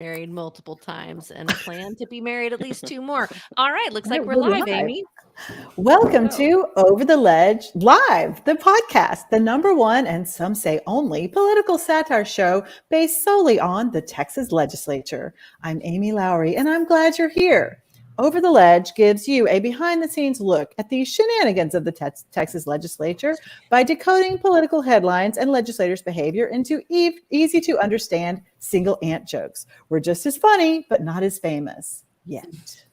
Married multiple times and plan to be married at least 2 more. All right, looks like we're We're live, live. Amy. Welcome to Over the Ledge Live, the podcast, the number one and some say only political satire show based solely on the Texas legislature. I'm Amy Lowry, and I'm glad you're here. Over the Ledge gives you a behind-the-scenes look at the shenanigans of the Texas legislature by decoding political headlines and legislators' behavior into easy-to-understand single-ant jokes. We're just as funny, but not as famous yet.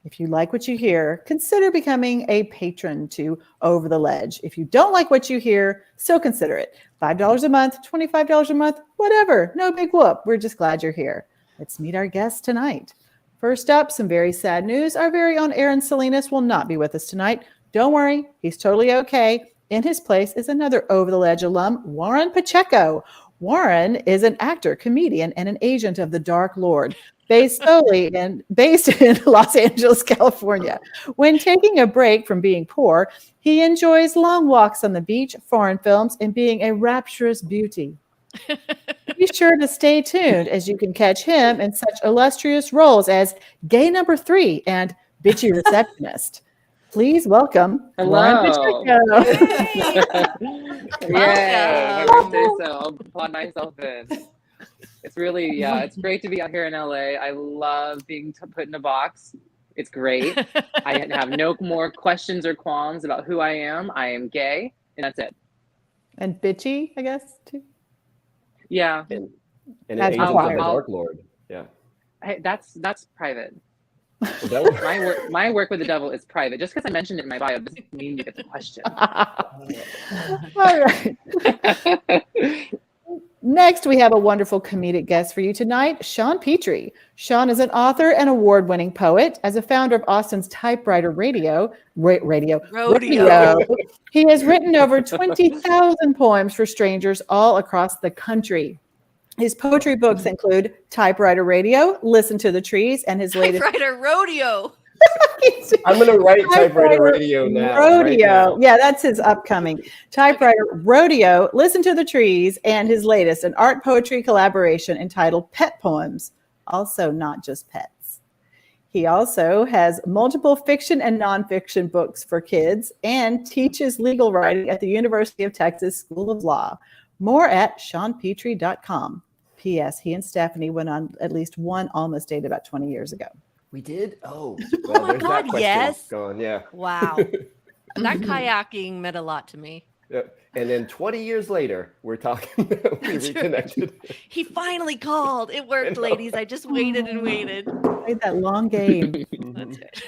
If you like what you hear, consider becoming a patron to Over the Ledge. If you don't like what you hear, still consider it. $5 a month, $25 a month, whatever. No big whoop. We're just glad you're here. Let's meet our guests tonight. First up, some very sad news. Our very own Aaron Salinas will not be with us tonight. Don't worry, he's totally okay. In his place is another Over the Ledge alum, Warren Pacheco. Warren is an actor, comedian, and an agent of the Dark Lord, based in Los Angeles, California. When taking a break from being poor, he enjoys long walks on the beach, foreign films, and being a rapturous beauty. Be sure to stay tuned as you can catch him in such illustrious roles as Gay Number 3 and Bitchy Receptionist. Please welcome Warren Pacheco. Yay! My birthday, so I'll plot myself in. It's really, it's great to be out here in LA. I love being put in a box. It's great. I have no more questions or qualms about who I am. I am gay, and that's it. And bitchy, I guess, too. Yeah. And an agent of the Dark Lord. Yeah. Hey, that's private. Well, My work with the devil is private. Just because I mentioned it in my bio doesn't mean you get the question. All right. Next, we have a wonderful comedic guest for you tonight, Sean Petrie. Sean is an author and award-winning poet. As a founder of Austin's Typewriter Rodeo. He has written over 20,000 poems for strangers all across the country. His poetry books include Typewriter Radio, Listen to the Trees, and his latest Typewriter Rodeo. I'm going to write Typewriter Radio now. Rodeo. Right, yeah, that's his upcoming. Typewriter Rodeo, Listen to the Trees, and his latest, an art poetry collaboration entitled Pet Poems, also not just pets. He also has multiple fiction and nonfiction books for kids and teaches legal writing at the University of Texas School of Law. More at SeanPetrie.com. P.S. He and Stephanie went on at least one almost date about 20 years ago. We did? Oh, well, my God, yes. Going, yeah. Wow. That kayaking meant a lot to me. Yep. And then 20 years later, we're talking, we reconnected. He finally called. It worked, ladies. I just waited and waited. Played that long game. That's right.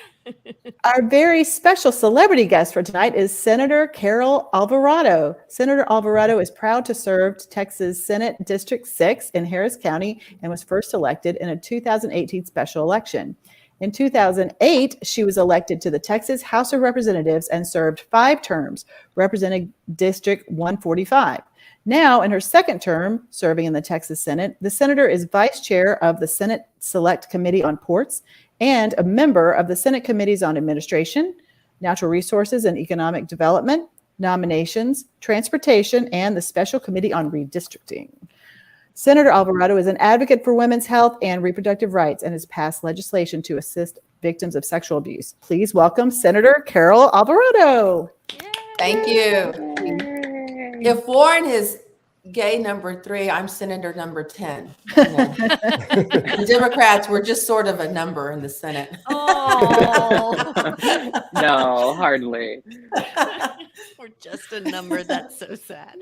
Our very special celebrity guest for tonight is Senator Carol Alvarado. Senator Alvarado is proud to serve Texas Senate District 6 in Harris County and was first elected in a 2018 special election. In 2008, she was elected to the Texas House of Representatives and served 5 terms, representing District 145. Now, in her second term, serving in the Texas Senate, the senator is vice chair of the Senate Select Committee on Ports and a member of the Senate Committees on Administration, Natural Resources and Economic Development, Nominations, Transportation, and the Special Committee on Redistricting. Senator Alvarado is an advocate for women's health and reproductive rights and has passed legislation to assist victims of sexual abuse. Please welcome Senator Carol Alvarado. Thank you. If Warren is gay number 3, I'm Senator number 10. The Democrats were just sort of a number in the Senate. Oh. No, hardly. We're just a number. That's so sad.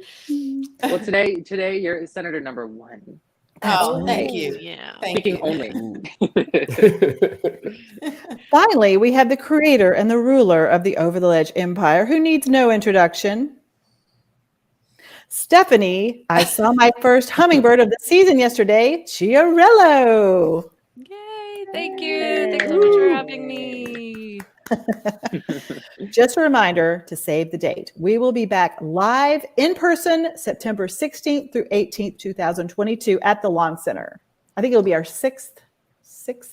Well, today you're Senator number 1. Oh, thank you. Yeah. Speaking only. Finally, we have the creator and the ruler of the Over the Ledge empire, who needs no introduction. Stephanie, I saw my first hummingbird of the season yesterday, Chiarello. Yay, thank you. Thanks so much for having me. Just a reminder to save the date. We will be back live in person September 16th through 18th, 2022 at the Long Center. I think it'll be our sixth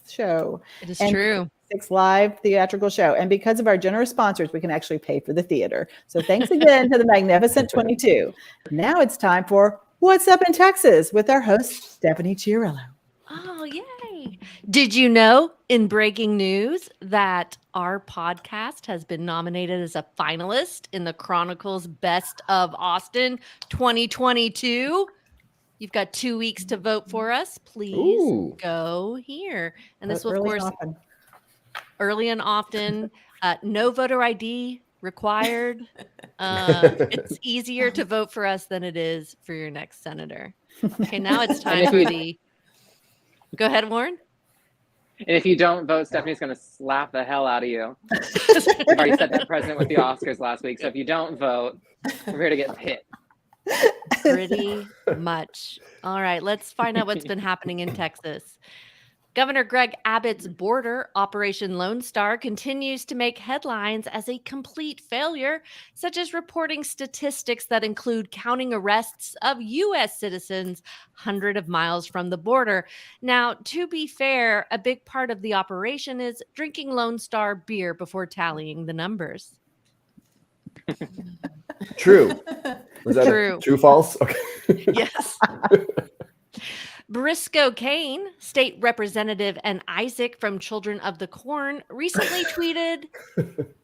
show. It is true. 6th live theatrical show. And because of our generous sponsors, we can actually pay for the theater. So thanks again to the Magnificent 22. Now it's time for What's Up in Texas with our host, Stephanie Chiarello. Oh, yay. Did you know, in breaking news, that our podcast has been nominated as a finalist in the Chronicle's Best of Austin 2022? You've got 2 weeks to vote for us. Please Ooh. go here. And this But will, of really course, often. early and often, no voter ID required. It's easier to vote for us than it is for your next senator. Okay, now it's time if for you- the... Go ahead, Warren. And if you don't vote, Stephanie's going to slap the hell out of you. We've already set that precedent with the Oscars last week. So if you don't vote, we're here to get hit. Pretty much. All right, let's find out what's been happening in Texas. Governor Greg Abbott's border Operation Lone Star continues to make headlines as a complete failure, such as reporting statistics that include counting arrests of U.S. citizens hundreds of miles from the border. Now, to be fair, a big part of the operation is drinking Lone Star beer before tallying the numbers. True. Was that True. true, false? Okay. Yes. Briscoe Kane, state representative, and Isaac from Children of the Corn recently tweeted,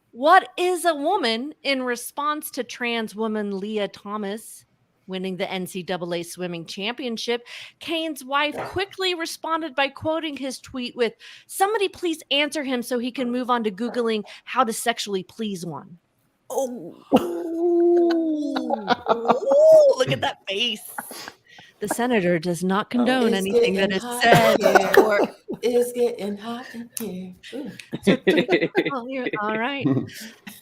"What is a woman?" in response to trans woman Leah Thomas winning the NCAA swimming championship. Kane's wife quickly responded by quoting his tweet with, "Somebody please answer him so he can move on to Googling how to sexually please one." Oh, look at that face. The senator does not condone It's anything that getting is hot said. in here. Or, It's getting hot in here. Ooh. oh, yeah, all right.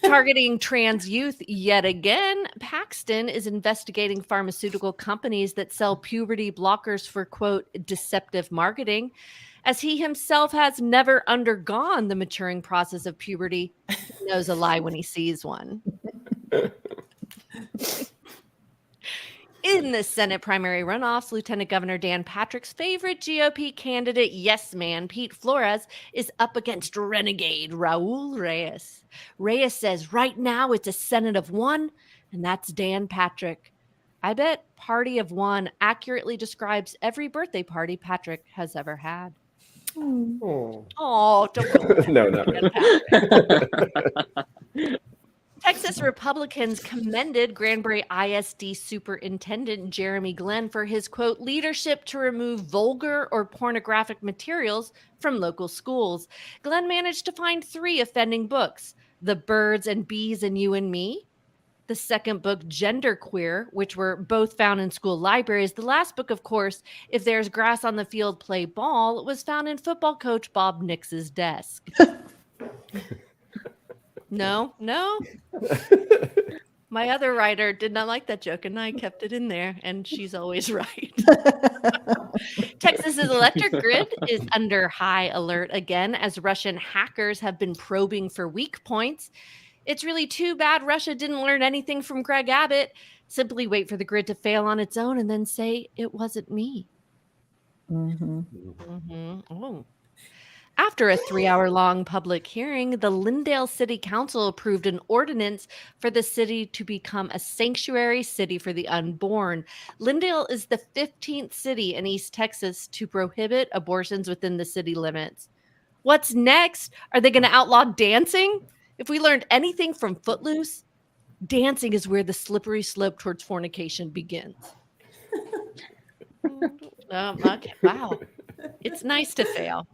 Targeting trans youth yet again, Paxton is investigating pharmaceutical companies that sell puberty blockers for, quote, deceptive marketing. As he himself has never undergone the maturing process of puberty, he knows a lie when he sees one. In the Senate primary runoffs, Lieutenant Governor Dan Patrick's favorite GOP candidate, yes man, Pete Flores, is up against renegade Raul Reyes. Reyes says right now it's a Senate of one, and that's Dan Patrick. I bet party of one accurately describes every birthday party Patrick has ever had. Oh. Oh, don't feel bad. No, not really. Texas Republicans commended Granbury ISD Superintendent Jeremy Glenn for his, quote, leadership to remove vulgar or pornographic materials from local schools. Glenn managed to find 3 offending books: The Birds and Bees and You and Me, the second book, Genderqueer, which were both found in school libraries. The last book, of course, If There's Grass on the Field, Play Ball, was found in football coach Bob Nix's desk. No. My other writer did not like that joke, and I kept it in there, and she's always right. Texas's electric grid is under high alert again as Russian hackers have been probing for weak points. It's really too bad Russia didn't learn anything from Greg Abbott. Simply wait for the grid to fail on its own and then say, "It wasn't me." Oh. After a 3-hour-long public hearing, the Lindale City Council approved an ordinance for the city to become a sanctuary city for the unborn. Lindale is the 15th city in East Texas to prohibit abortions within the city limits. What's next? Are they going to outlaw dancing? If we learned anything from Footloose, dancing is where the slippery slope towards fornication begins. Okay. Wow. It's nice to fail.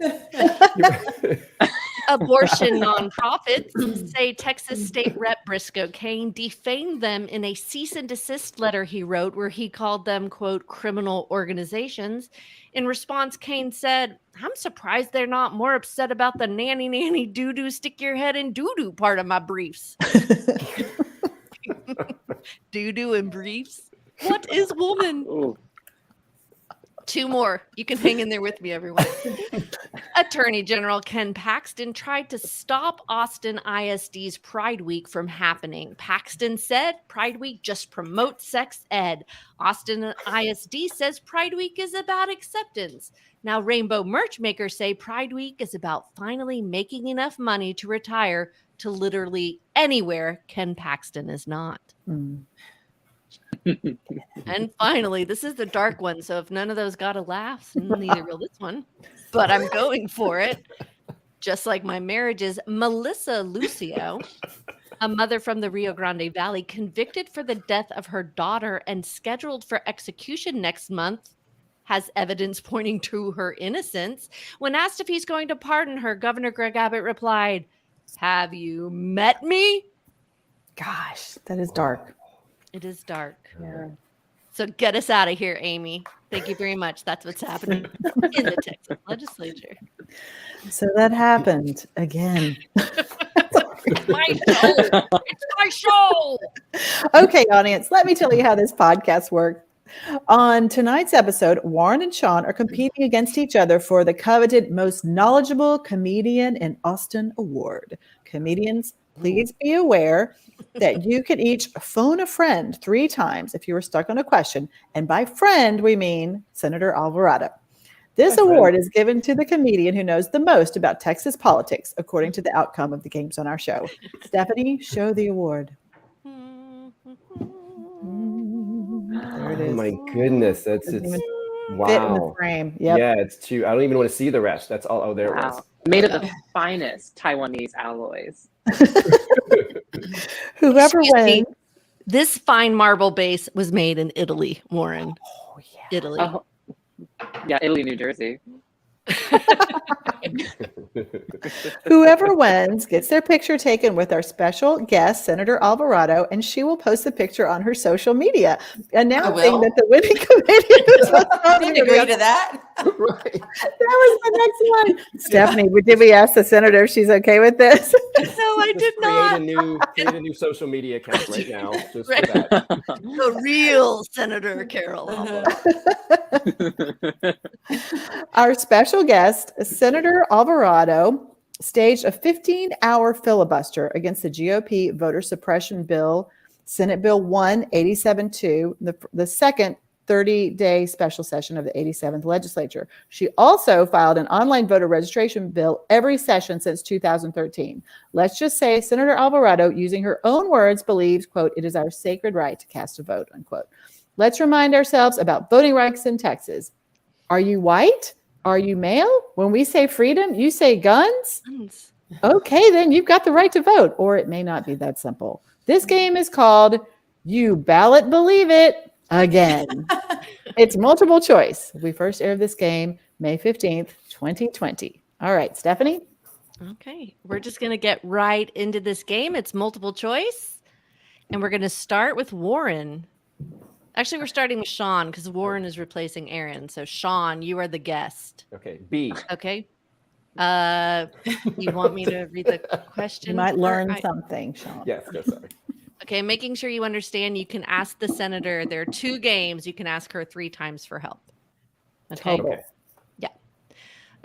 Abortion nonprofits say Texas State Rep Briscoe Kane defamed them in a cease and desist letter he wrote where he called them, quote, criminal organizations. In response, Kane said, "I'm surprised they're not more upset about the nanny doo-doo stick your head in doo-doo part of my briefs." Doo-doo and briefs? What is woman? Ooh. 2 more. You can hang in there with me, everyone. Attorney General Ken Paxton tried to stop Austin ISD's Pride Week from happening. Paxton said Pride Week just promotes sex ed. Austin ISD says Pride Week is about acceptance. Now, Rainbow merch makers say Pride Week is about finally making enough money to retire to literally anywhere Ken Paxton is not. And finally, this is the dark one. So if none of those got a laugh, neither will this one. But I'm going for it. Just like my marriages, Melissa Lucio, a mother from the Rio Grande Valley, convicted for the death of her daughter and scheduled for execution next month, has evidence pointing to her innocence. When asked if he's going to pardon her, Governor Greg Abbott replied, "Have you met me?" Gosh, that is dark. It is dark. Yeah. So get us out of here, Amy. Thank you very much. That's what's happening in the Texas legislature. So that happened again. It's my show. It's my show. Okay, audience, let me tell you how this podcast works. On tonight's episode, Warren and Sean are competing against each other for the coveted Most Knowledgeable Comedian in Austin Award. Comedians, please be aware that you can each phone a friend 3 times if you were stuck on a question. And by friend, we mean Senator Alvarado. This award is given to the comedian who knows the most about Texas politics, according to the outcome of the games on our show. Stephanie, show the award. There it Oh is. my goodness, that's Doesn't even wow. Fit in the frame. Yep. Yeah, it's too. I don't even want to see the rest. That's all. Oh, there it was. Wow. Made of the finest Taiwanese alloys. Whoever Excuse me. wins. This fine marble base was made in Italy, Warren. Oh, yeah. Italy. Oh, yeah, Italy, New Jersey. Whoever wins gets their picture taken with our special guest, Senator Alvarado, and she will post the picture on her social media, announcing will? that the winning comedian is I didn't agree to that. Right. That was the next one. Stephanie, did we ask the senator if she's okay with this? No, I did Just not. create a new social media account right now, just Right. for that. The real Senator Carol Alvarado. Our special guest, Senator Alvarado, staged a 15-hour filibuster against the GOP voter suppression bill, Senate Bill 187-2, the second 30-day special session of the 87th legislature. She also filed an online voter registration bill every session since 2013. Let's just say Senator Alvarado, using her own words, believes, quote, "it is our sacred right to cast a vote," unquote. Let's remind ourselves about voting rights in Texas. Are you white? Are you male? When we say freedom, you say guns? Okay, then you've got the right to vote, or it may not be that simple. This game is called You Ballot Believe It Again. It's multiple choice. We first aired this game May 15th, 2020. All right, Stephanie? Okay, we're just going to get right into this game. It's multiple choice, and we're going to start with Warren. Actually, we're starting with Sean because Warren is replacing Aaron. So, Sean, you are the guest. Okay, B. Okay. You want me to read the question? You might learn Or- something, Sean. Yes, no, sorry. Okay, making sure you understand, you can ask the senator. There are 2 games. You can ask her 3 times for help. Okay. Total. Okay.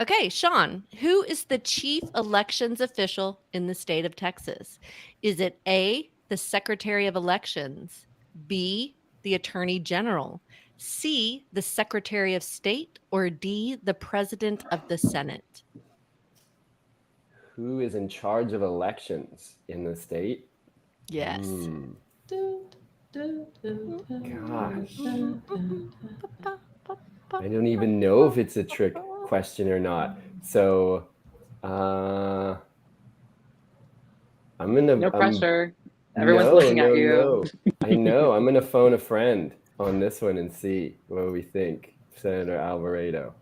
Okay, Sean, who is the chief elections official in the state of Texas? Is it A, the Secretary of Elections, B, the Attorney General, C, the Secretary of State, or D, the President of the Senate? Who is in charge of elections in the state? Yes. Gosh. I don't even know if it's a trick question or not. So, I'm gonna. No I'm- pressure. Everyone's looking at you. No. I know. I'm gonna phone a friend on this one and see what we think, Senator Alvarado.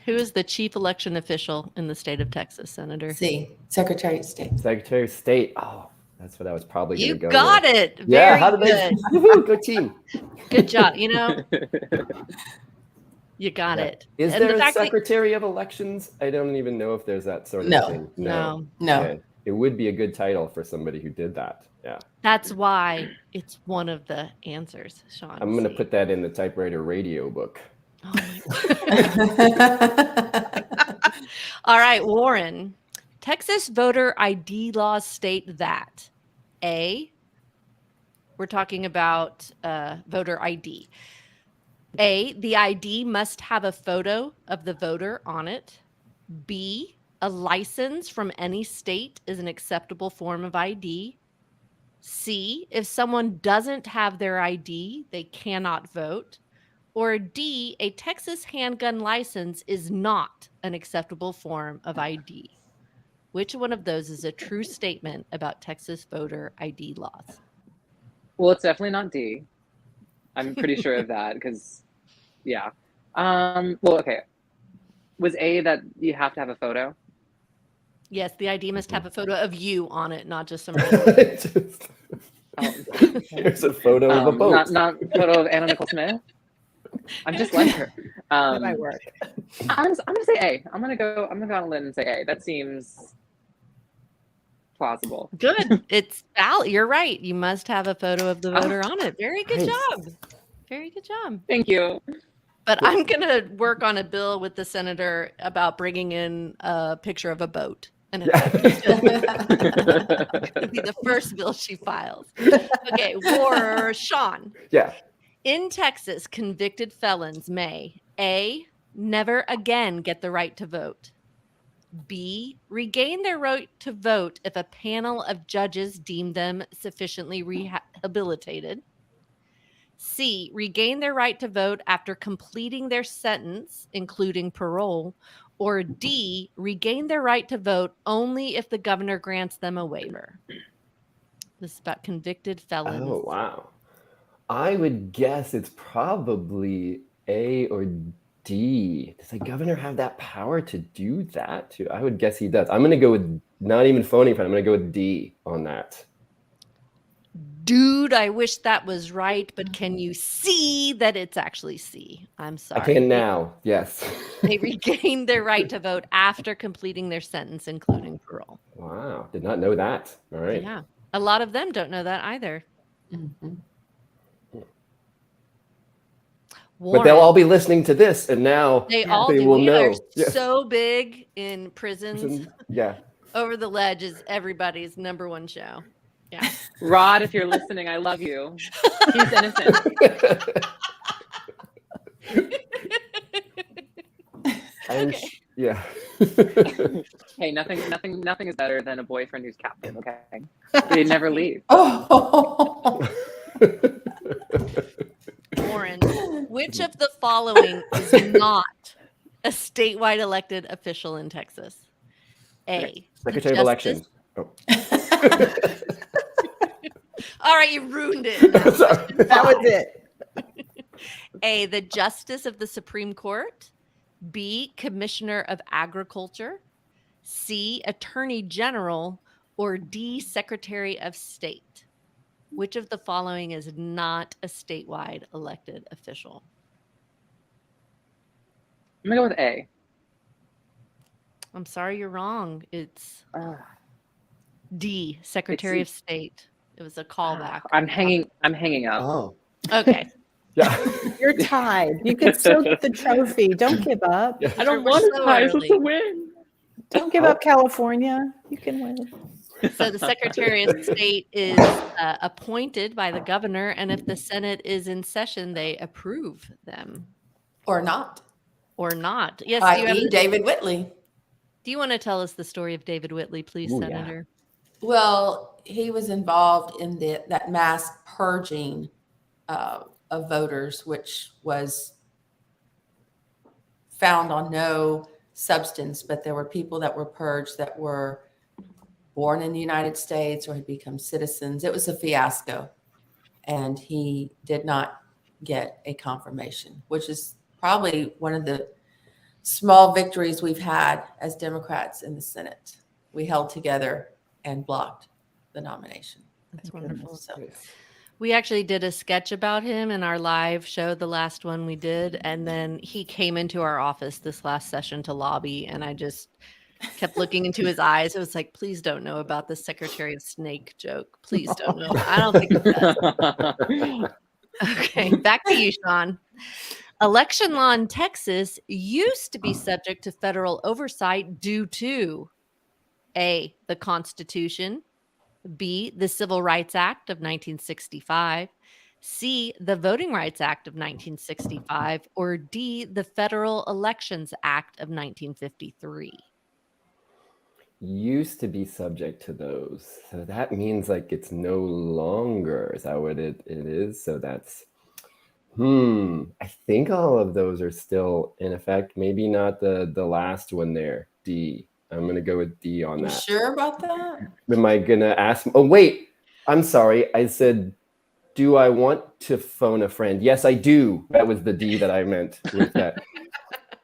Who is the chief election official in the state of Texas, Senator? C, Secretary of State. Secretary of State. Oh, that's what I was probably You gonna go. got with. it. Yeah. Very How did good. they? Woohoo, good team. Good job. You know, you got Yeah. it. Is And there the a fact that- Secretary of Elections? I don't even know if there's that sort of No. thing. No. No. Okay. It would be a good title for somebody who did that. Yeah. That's why it's one of the answers, Sean. I'm going to C. put that in the typewriter radio book. Oh my All right, Warren. Texas voter ID laws state that A, we're talking about voter ID. A, the ID must have a photo of the voter on it. B, a license from any state is an acceptable form of ID. C, if someone doesn't have their ID, they cannot vote. Or D, a Texas handgun license is not an acceptable form of ID. Which one of those is a true statement about Texas voter ID laws? Well, it's definitely not D. I'm pretty sure of that because, yeah. Well, okay. Was A that you have to have a photo? Yes, the ID must have a photo of you on it, not just some. Just- Oh, here's a photo of a boat. not photo of Anna Nicole Smith. I'm just like her. That might work. I'm gonna say A. I'm gonna go on a limb and say A. That seems plausible. Good. It's valid. You're right. You must have a photo of the voter on it. Very good Nice. job. Very good job. Thank you. But I'm going to work on a bill with the senator about bringing in a picture of a boat. And it'll be the first bill she files. Okay, Sean. Yeah. In Texas, convicted felons may A, never again get the right to vote. B, regain their right to vote if a panel of judges deem them sufficiently rehabilitated. C, regain their right to vote after completing their sentence, including parole. Or D, regain their right to vote only if the governor grants them a waiver. This is about convicted felons. Oh, wow. I would guess it's probably A or D. Does the governor have that power to do that too? I would guess he does. I'm going to go with not even phony friend. I'm going to go with D on that. Dude, I wish that was right, but can you see that it's actually C? I'm sorry. I can now. Yes. They regain their right to vote after completing their sentence, including parole. Wow. Did not know that. All right. Yeah. A lot of them don't know that either. Mhm. But they'll all be listening to this, and now They all they do. will We know. are Yes. so big in prisons. Yeah. Over the Ledge is everybody's number one show. Yeah. Rod, if you're listening, I love you. He's innocent. Yeah. Hey, nothing is better than a boyfriend who's captive. Okay, they never leave. Oh. Warren, which of the following is not a statewide elected official in Texas? A, Secretary of Elections. Oh. All right, you ruined it. Sorry. That was it. A, the Justice of the Supreme Court. B, Commissioner of Agriculture. C, Attorney General. Or D, Secretary of State. Which of the following is not a statewide elected official? I'm gonna go with A. I'm sorry, you're wrong. It's D, Secretary of State. It was a callback. I'm hanging up. Oh. Okay. Yeah. You're tied. You can still get the trophy. Don't give up. I don't We're want to so tie. early. To win. Don't give up, California. You can win. So the Secretary of State is appointed by the governor, and if the Senate is in session, they approve them Or not. or not. Yes. Do I.e. David Whitley. you want to tell us the story of David Whitley, please, Ooh, yeah. Senator? Well, he was involved in that mass purging of voters, which was found on no substance, but there were people that were purged that were born in the United States or had become citizens. It was a fiasco, and he did not get a confirmation, which is probably one of the small victories we've had as Democrats in the Senate. We held together and blocked the nomination. That's wonderful. So We actually did a sketch about him in our live show, the last one we did. And then he came into our office this last session to lobby. And I just kept looking into his eyes. It was like, please don't know about the Secretary of Snake joke. Please don't know. I don't think he does. Okay, back to you, Sean. Election law in Texas used to be subject to federal oversight due to A, the Constitution, B, the Civil Rights Act of 1965, C, the Voting Rights Act of 1965, or D, the Federal Elections Act of 1953. used to be subject to those. So that means like it's no longer. Is that what it is? So that's I think all of those are still in effect. Maybe not the last one there. D. I'm gonna go with D on You that. sure about that? Am I gonna ask? Oh wait, I'm sorry. I said, do I want to phone a friend? Yes, I do. That was the D that I meant with that.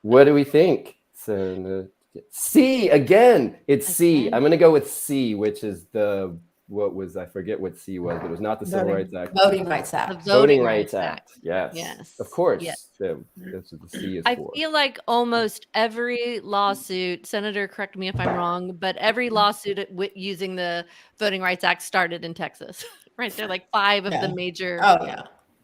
What do we think? So C again. It's C. I'm gonna go with C, which is I forget what C was, but it was not the Civil Rights Act. Voting Rights The Act. Voting Rights Act. Yes. Yes. Of course. Yes. That's what the C is I for. feel like almost every lawsuit, Senator, correct me if I'm wrong, but every lawsuit using the Voting Rights Act started in Texas. Right? They're like 5 of the major. Oh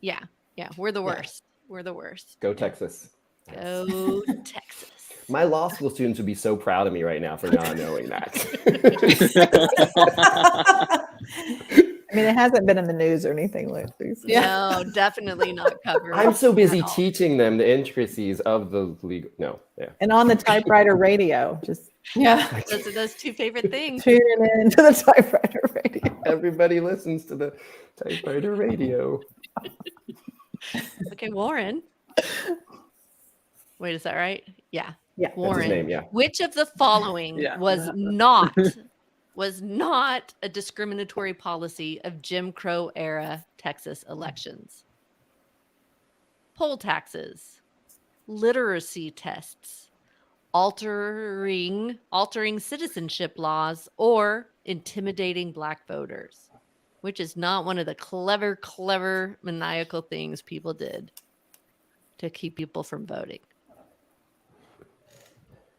yeah. Yeah. We're the worst. We're the worst. Go Texas. Go Texas. My law school students would be so proud of me right now for not knowing that. I mean, it hasn't been in the news or anything lately. So. No, definitely not covered. I'm so busy at all. teaching them the intricacies of the legal. No, yeah. And on the typewriter radio, just Those are those 2 favorite things. tune in to the typewriter radio. Everybody listens to the typewriter radio. Okay, Warren. Wait, is that right? Yeah. Yeah. Warren. That's his name, yeah. Which of the following Yeah. was not a discriminatory policy of Jim Crow era Texas elections? Poll taxes, literacy tests, altering citizenship laws, or intimidating Black voters, which is not one of the clever, maniacal things people did to keep people from voting.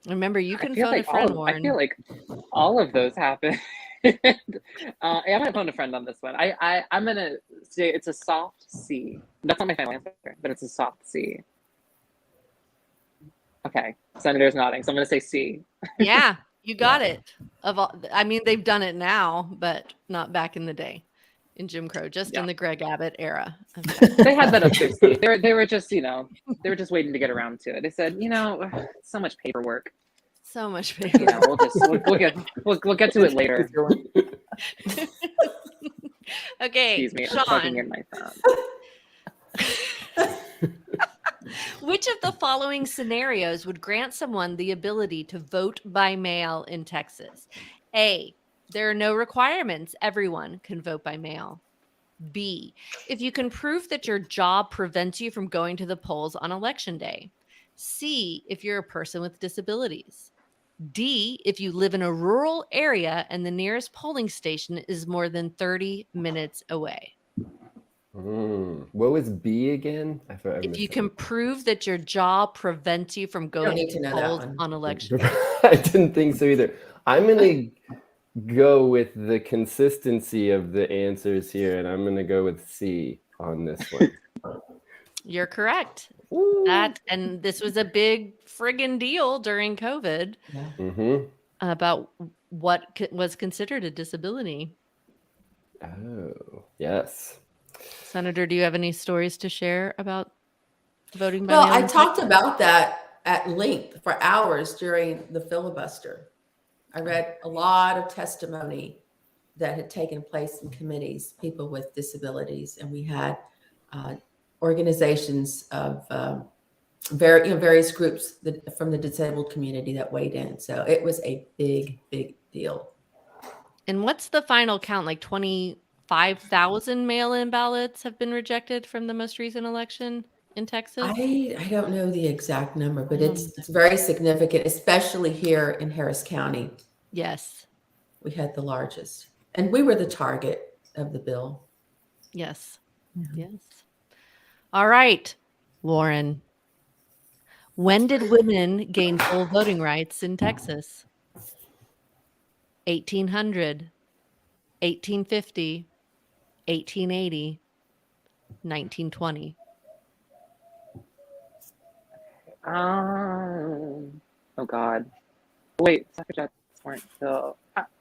Remember, you can phone a friend, Warren. I feel like all of those happened. I'm gonna phone a friend on this one. I'm gonna say it's a soft C. That's not my final answer, but it's a soft C. Okay, Senator's nodding, so I'm gonna say C. Yeah, you got it. I mean, they've done it now, but not back in the day in Jim Crow, just in the Greg Abbott era. They had that up their sleeve. They were just, they were just waiting to get around to it. They said, so much paperwork. So much paper. We'll get to it later. Okay, Excuse me, I'm Sean. plugging in my phone. Which of the following scenarios would grant someone the ability to vote by mail in Texas? A, there are no requirements. Everyone can vote by mail. B, if you can prove that your job prevents you from going to the polls on election day. C, if you're a person with disabilities. D, if you live in a rural area and the nearest polling station is more than 30 minutes away. What was B again? If you can prove that your job prevents you from going need to to know that polls one. on election day. I didn't think so either. I'm gonna go with the consistency of the answers here, and I'm gonna go with C on this one. You're correct. And this was a big friggin' deal during COVID about what was considered a disability. Oh, yes. Senator, do you have any stories to share about voting by Well, mail? I talked about that at length for hours during the filibuster. I read a lot of testimony that had taken place in committees, people with disabilities, and we had organizations of various groups from the disabled community that weighed in. So it was a big, big deal. And what's the final count? Like 25,000 mail-in ballots have been rejected from the most recent election in Texas? I don't know the exact number, but it's very significant, especially here in Harris County. Yes. We had the largest, and we were the target of the bill. Yes. Yes. All right, Warren. When did women gain full voting rights in Texas? 1800, 1850, 1880, 1920. Oh God. Wait, suffragettes weren't till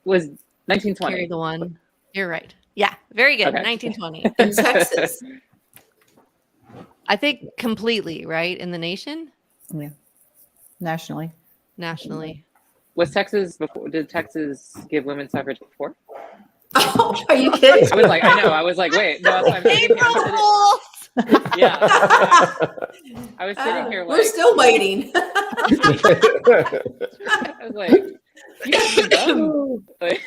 was 1920. Carry the one. You're right. Yeah, very good. Okay. 1920. In Texas, I think completely, right? In the nation? Yeah. Nationally. Nationally. Was Texas before? Did Texas give women's suffrage before? Oh, are you kidding? I was like, I know. I was like, wait, no. I'm sitting here. April Fools! Yeah. I was sitting here like We're still waiting. I was like, you guys are dumb. Like,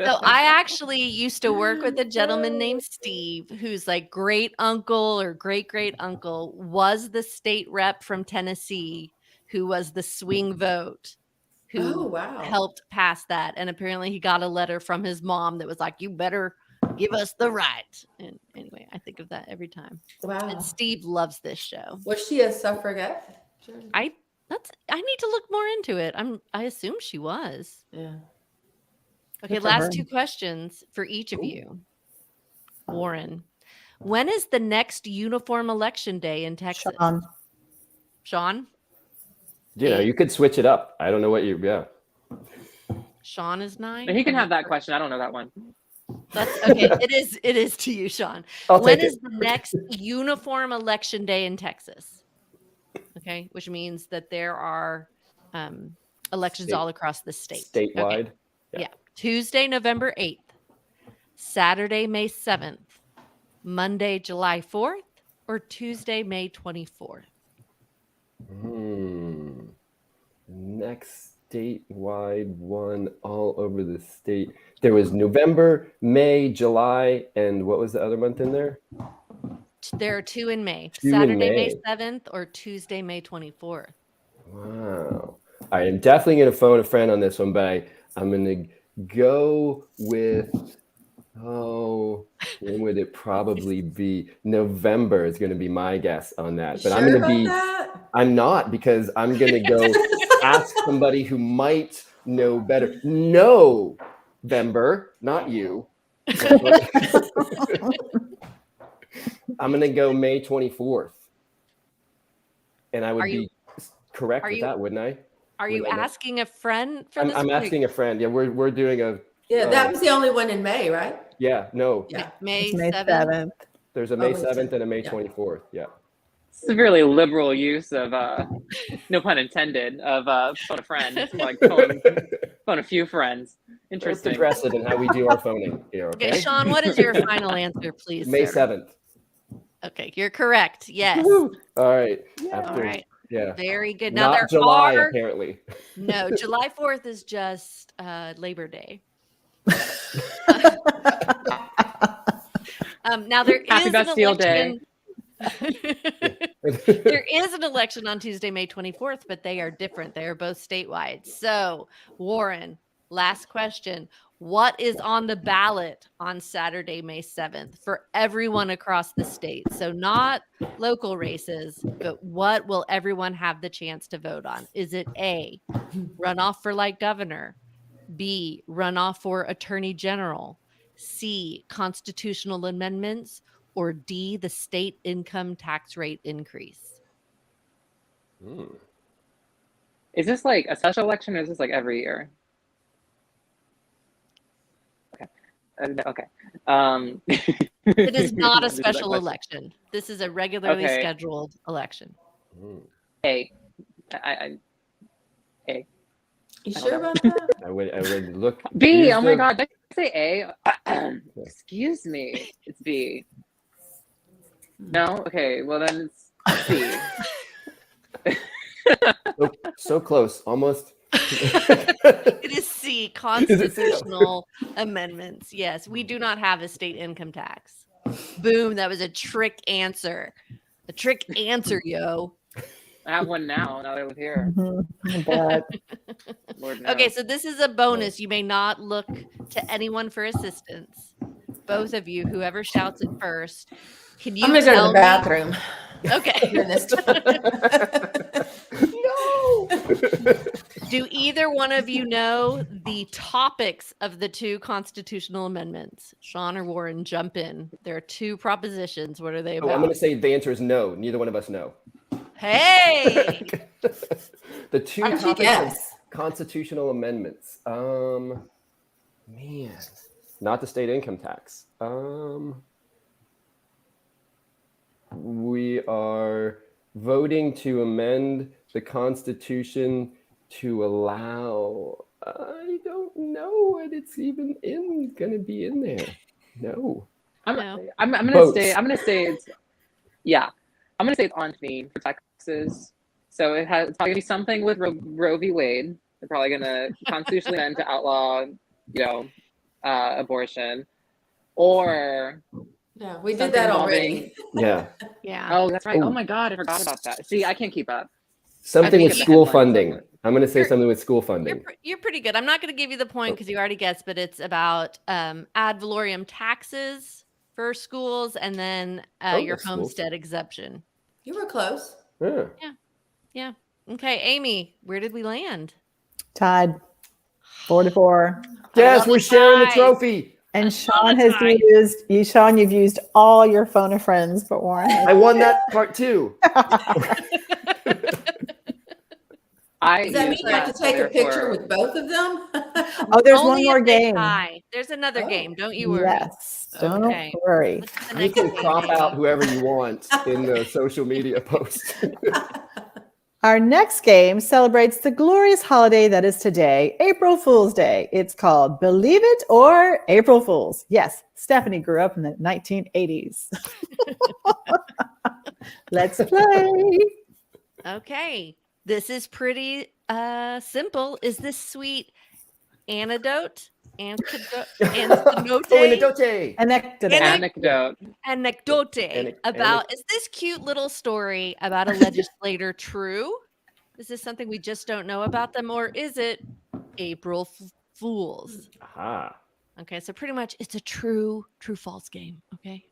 So I actually used to work with a gentleman named Steve, whose like great uncle or great great uncle was the state rep from Tennessee, who was the swing vote, who Oh, wow. helped pass that. And apparently he got a letter from his mom that was like, "You better give us the right." And anyway, I think of that every time. Wow. And Steve loves this show. Was she a suffragette? I need to look more into it. I assume she was. Yeah. Okay, Good for last her. 2 questions for each of you. Warren, when is the next uniform election day in Texas? Sean? You could switch it up. I don't know what yeah. Sean is 9. he can have that question. I don't know that one. That's okay. It is to you, Sean. I'll When take is it. the next uniform election day in Texas? Okay, which means that there are elections all across the state. Statewide. Okay. Yeah. Tuesday, November 8th, Saturday, May 7th, Monday, July 4th, or Tuesday, May 24th. Next statewide one all over the state. There was November, May, July, and what was the other month in there? There are 2 in May. 2 in Saturday, May. May 7th, or Tuesday, May 24th. Wow. I am definitely going to phone a friend on this one, but I'm going to go with, when would it probably be? November is going to be my guess on that. But I'm going to be, I'm not, because I'm going to go ask somebody who might know better. No, November, not you. I'm going to go May 24th. And I would be correct with that, wouldn't I? Are you asking a friend for this? I'm asking a friend. Yeah, we're doing a. Yeah, that was the only one in May, right? Yeah, no. Yeah. May 7th. There's a May May 7th and a May yeah. 24th. Yeah. Severely liberal use of no pun intended of phone a friend. It's more like phone a few friends. It's Interesting. progressive in how we do our phoning here. Okay. Okay, Sean, what is your final answer, please? May sir? 7th. Okay, you're correct. Yes. All right. All right. Yeah. Very good. Now Not there July, are apparently. no July 4th is just Labor Day. Now there Happy is an Bastille Day. election. There is an election on Tuesday, May 24th, but they are different. They are both statewide. So, Warren, last question. What is on the ballot on Saturday, May 7th for everyone across the state? So not local races, but what will everyone have the chance to vote on? Is it A, runoff for like governor, B, runoff for attorney general, C, constitutional amendments, or D, the state income tax rate increase? Is this like a special election or is this like every year? Okay. It is not a special election. This is a regularly scheduled election. A. You sure about that? I would look. B. Oh my God. Did I say A? Excuse me. It's B. No? Okay. Well, then it's C. So close. Almost. It is C, constitutional amendments. Yes, we do not have a state income tax. Boom, that was a trick answer. A trick answer, yo. I have one now that I live here. Lord knows. Okay, so this is a bonus. You may not look to anyone for assistance. Both of you, whoever shouts it first, can you I'm gonna go to tell the bathroom. Okay. No. Do either one of you know the topics of the 2 constitutional amendments? Sean or Warren, jump in. There are 2 propositions. What are they about? I'm going to say the answer is no. Neither one of us know. Hey! The 2 How'd you topics guess? of constitutional amendments. Man, not the state income tax. We are voting to amend the Constitution to allow, I don't know what it's even going to be in there. No. I'm No. gonna Votes. say it's I'm gonna say it's on theme for Texas. So it's probably gonna be something with Roe v. Wade. They're probably gonna constitutionally amend to outlaw, abortion, or Yeah, we did something that involving- already. Yeah. Yeah. Oh, that's right. Ooh. Oh my God, I forgot about that. See, I can't keep up. Something think with of the school headlines funding. of it. I'm going to say You're- something with school funding. You're pretty good. I'm not going to give you the point because you already guessed, but it's about ad valorem taxes for schools and then your schools. homestead exemption. You were close. Yeah. Okay, Amy, where did we land? Tied 4-4. Yes, love we're the sharing the ties. trophy. And the Sean has tie. Sean, you've used all your phone of friends, but Warren. I won that part too. Does that mean you have to take a picture with both of them? Oh, there's one Only more if they game. tie. There's another Oh. game. Don't you worry. Yes, don't Okay. worry. What's the You next can game, crop Amy? out whoever you want in the social media post. Our next game celebrates the glorious holiday that is today, April Fool's Day. It's called Believe It or April Fools. Yes, Stephanie grew up in the 1980s. Let's play. Okay. This is pretty simple. Is this sweet anecdote? Anecdote? Anecdote. Anecdote. About, is this cute little story about a legislator true? Is this something we just don't know about them, or is it April Fools? Aha. Okay, so pretty much it's a true false game. Okay,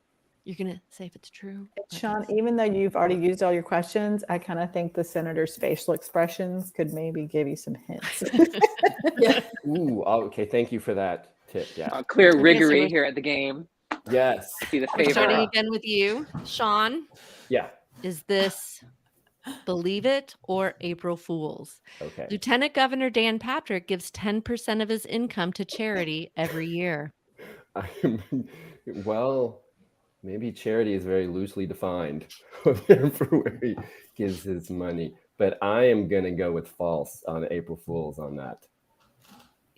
you're gonna say if it's true. Sean, even though you've already used all your questions, I kind of think the senator's facial expressions could maybe give you some hints. Yeah. Ooh, okay. Thank you for that tip. Yeah. Clear Okay, so riggery we're- here at the game. Yes. See the We're starting favor. again with you, Sean. Yeah. Is this Believe It or April Fools? Okay. Lieutenant Governor Dan Patrick gives 10% of his income to charity every year. Well, maybe charity is very loosely defined for where he gives his money, but I am going to go with false on April Fools on that.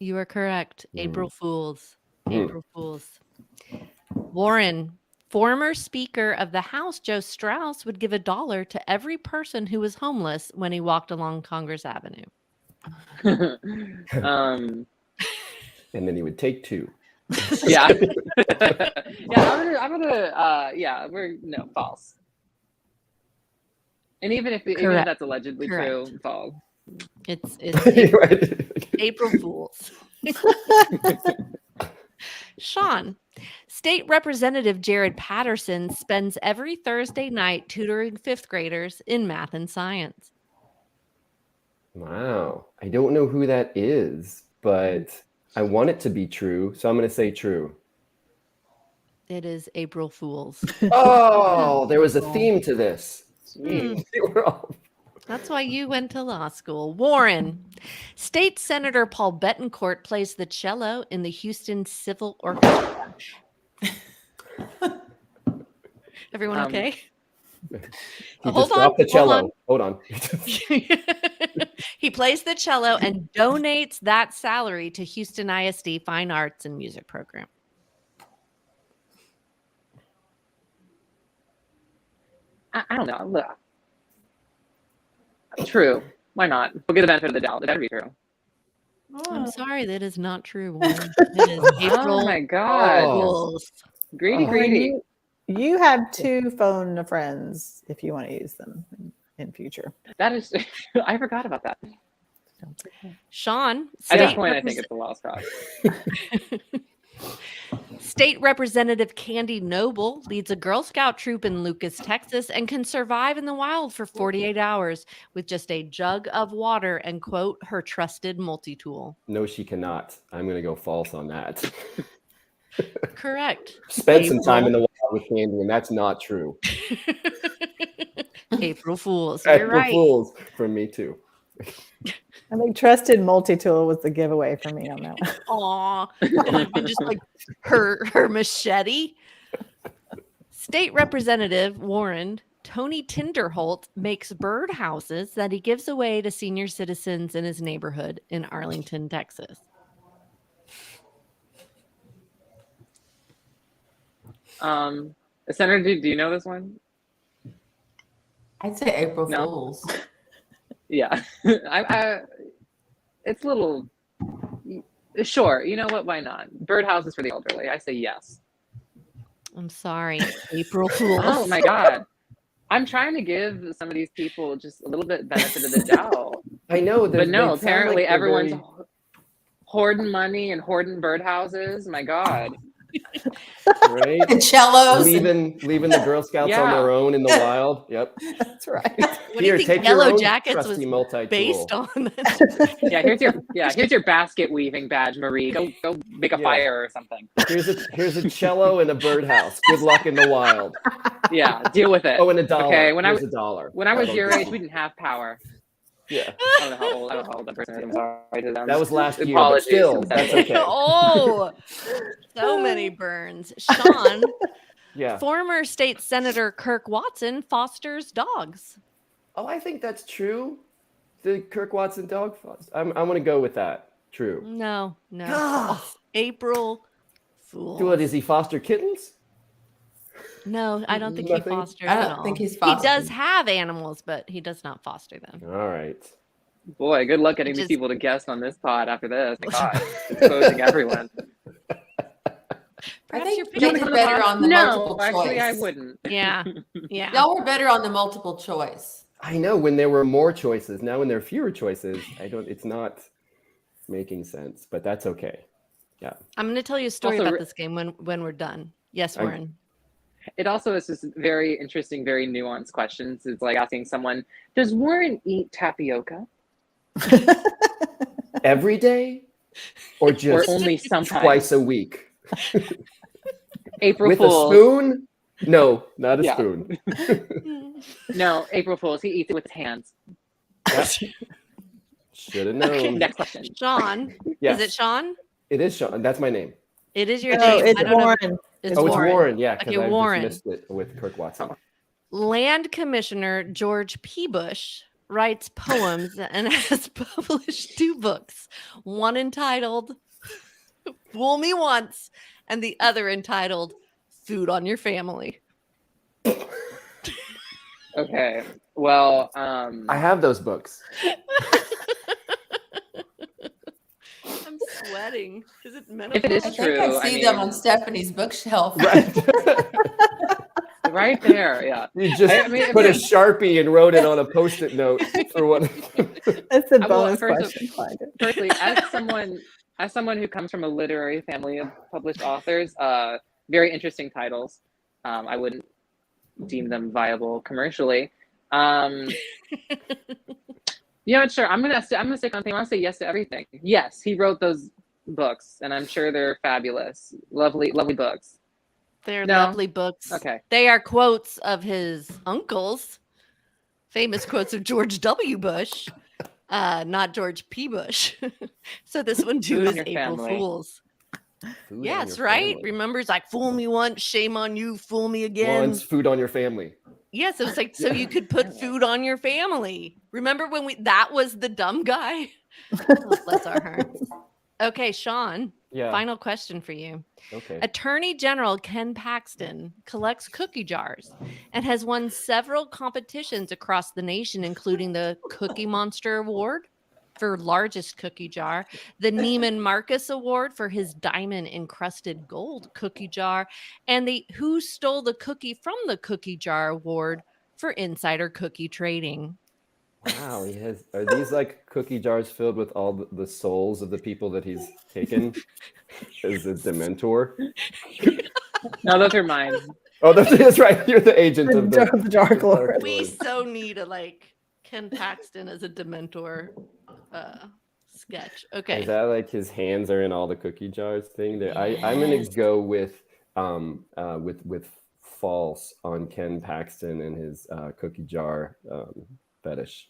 You are correct. April Fools. Mm. April Fools. Warren, former Speaker of the House Joe Strauss would give $1 to every person who was homeless when he walked along Congress Avenue. Um, And then he would take 2. yeah. We're false. And even if Correct. that's allegedly Correct. true, false. It's April, Right. April Fools. Sean, State Representative Jared Patterson spends every Thursday night tutoring 5th graders in math and science. Wow. I don't know who that is, but I want it to be true, so I'm going to say true. It is April Fools. Oh, there was a theme to this. Hmm. They were all- That's why you went to law school. Warren, State Senator Paul Betancourt plays the cello in the Houston Civil Orchestra. Everyone okay? He Hold just dropped on, the cello. hold Hold on. He plays the cello and donates that salary to Houston ISD Fine Arts and Music Program. I don't know. Look. True. Why not? We'll get the benefit of the doubt. It better be true. I'm sorry, that is not true, Warren. It is April Oh my God. Fools. Greedy, Oh. greedy. You have 2 phone of friends if you want to use them in future. That is, I forgot about that. Sean, At this State point, I think it's a lost cause. State Representative Candy Noble leads a Girl Scout troop in Lucas, Texas, and can survive in the wild for 48 hours with just a jug of water and, quote, her trusted multi-tool. No, she cannot. I'm going to go false on that. Correct. Spent some time in the wild with Candy, and that's not true. April Fools. You're April right. Fools from me too. I think trusted multi-tool was the giveaway for me on that one. Aw. It had been just like her machete. State Representative Warren Tony Tinderholt makes birdhouses that he gives away to senior citizens in his neighborhood in Arlington, Texas? Senator, do you know this one? I'd say April No. Fools. Yeah. It's a little, sure. You know what? Why not? Birdhouses for the elderly. I say yes. I'm sorry, April Fools. Oh my God. I'm trying to give some of these people just a little bit benefit of the doubt. I know, But no, they sound apparently like they're everyone's very- hoarding money and hoarding birdhouses. My God. right. And cellos. leaving the Girl Scouts on Yeah. their own in the wild. Yep. That's right. What do Here, you think take your Yellow own Jackets was trusty multi-tool. based on? Yeah, here's your basket weaving badge, Marie. Go make a Yeah. fire or something. Here's a cello and a birdhouse. Good luck in the wild. Yeah, deal with it. Oh, and a dollar. Okay, when I Here's was- a dollar. When I was How your about age, that? we didn't have power. Yeah, I don't know how old that person is. I'm sorry to them. that was last year, but Apologies. still, that's okay. Oh, so many burns. Sean, Yeah. former state senator Kirk Watson fosters dogs. Oh, I think that's true. The Kirk Watson dog foster. I'm going to go with that. True. No. God. False. April Fools. What, is he foster kittens? No, I don't think Nothing? he fosters I at don't all. think he's He fostering. does have animals, but he does not foster them. All right. Boy, good luck getting these Just- people to guest on this pod after this. My God, exposing everyone. I Perhaps think you're y'all picking were the better wrong- on the No, multiple actually, choice. I wouldn't. Yeah. Y'all were better on the multiple choice. I know, when there were more choices. Now when there are fewer choices, it's not making sense, but that's okay. I'm going to tell you a story Also, about this game when we're done. Yes, I- Warren. It also is just very interesting, very nuanced questions. It's like asking someone, does Warren eat tapioca? Every day or just Or only sometimes? twice a week? April With Fools. a spoon? No, not a Yeah. spoon. No, April Fools. He eats it with his hands. Should have known. Okay, next question. Sean. Yes. Is it Sean? It is Sean. That's my name. It is your No, name. it's I don't know. Warren. It's Oh, Warren. it's Warren. Yeah, because Okay, I Warren. just missed it with Kirk Watson. Land Commissioner George P. Bush writes poems and has published 2 books, one entitled Fool Me Once and the other entitled Food on Your Family. Okay. Well, I have those books. I'm sweating. Is it If it is I menopause? think true, I see I them mean- on Stephanie's bookshelf. Right. right there. Yeah. You just I mean, put a if- Sharpie and wrote it on a Post-it note for one. That's the I will- bonus first of- question. Find it. Firstly, as someone who comes from a literary family of published authors, very interesting titles. I wouldn't deem them viable commercially. You know what? Sure, I'm gonna stick on thing. I want to say yes to everything. Yes, he wrote those books, and I'm sure they're fabulous, lovely, lovely books. They're No. lovely books. Okay. They are quotes of his uncles, famous quotes of George W. Bush, not George P. Bush. So this one too Food on is your April family. Fools. Food on Yes, your right? family. Remember, it's like, fool me once, shame on you, fool me again. Once, food on your family. Yes, it was like, so you could put food on your family. Remember when that was the dumb guy? Oh, bless our hearts. Okay, Sean, Yeah. final question for you. Okay. Attorney General Ken Paxton collects cookie jars and has won several competitions across the nation, including the Cookie Monster Award for largest cookie jar, the Neiman Marcus Award for his diamond encrusted gold cookie jar, and the Who Stole the Cookie from the Cookie Jar Award for insider cookie trading. Wow, he has. Are these like cookie jars filled with all the souls of the people that he's taken as a Dementor? No, those are mine. Oh, that's right. You're the agent of the. The Dark Lord. We so need a Ken Paxton as a Dementor sketch. Okay. Is that like his hands are in all the cookie jars thing? There, I'm gonna go with false on Ken Paxton and his cookie jar fetish.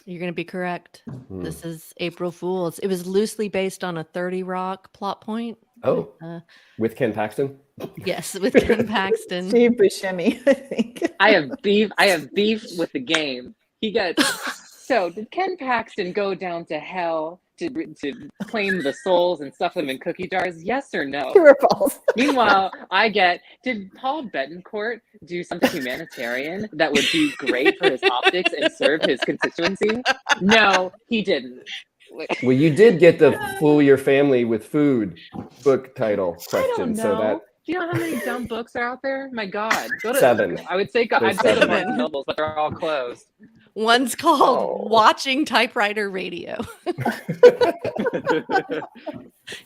You're going to be correct. Hmm. This is April Fool's. It was loosely based on a 30 Rock plot point. Oh, Uh, with Ken Paxton? yes, with Ken Paxton. Steve Buscemi, I think. I have beef with the game. He gets. So did Ken Paxton go down to hell to claim the souls and stuff them in cookie jars? Yes or no? True or false? Meanwhile, did Paul Betancourt do something humanitarian that would be great for his optics and serve his constituency? No, he didn't. Well, you did get the Fool Your Family with Food book title I don't question. know. So that Do you know how many dumb books are out there? My God. Go to 7. I would say There's I'd say the 7. Barnes and Nobles, but they're all closed. One's called Oh. Watching Typewriter Radio.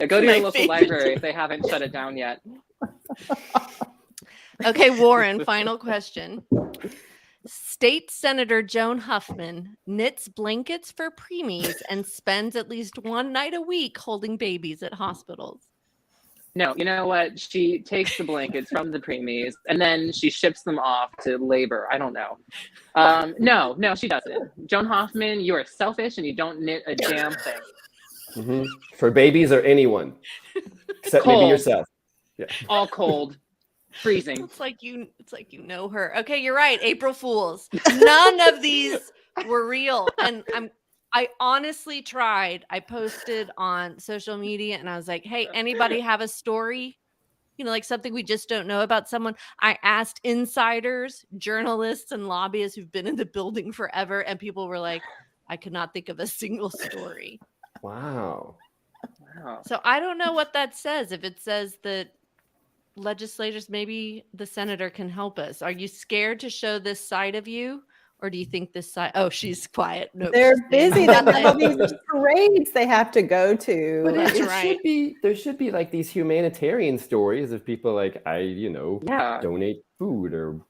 Yeah, go to My your local favorite. library if they haven't shut it down yet. Okay, Warren, final question. State Senator Joan Huffman knits blankets for preemies and spends at least one night a week holding babies at hospitals. No, you know what? She takes the blankets from the preemies and then she ships them off to labor. I don't know. No, she doesn't. Joan Huffman, you are selfish and you don't knit a damn thing. Mhm. For babies or anyone, except maybe Cold. yourself. Yeah. All cold, freezing. It's like you know her. Okay, you're right. April Fools. None of these were real. And I honestly tried. I posted on social media and I was like, hey, anybody have a story? You know, like something we just don't know about someone. I asked insiders, journalists, and lobbyists who've been in the building forever, and people were like, I could not think of a single story. Wow. Wow. So I don't know what that says. If it says that legislators, maybe the senator can help us. Are you scared to show this side of you? Or do you think this side? Oh, she's quiet. No, They're she's staying busy. They have all quiet. these parades they have to go to. But That's it right. should be, there should be like these humanitarian stories of people like, Yeah. donate food or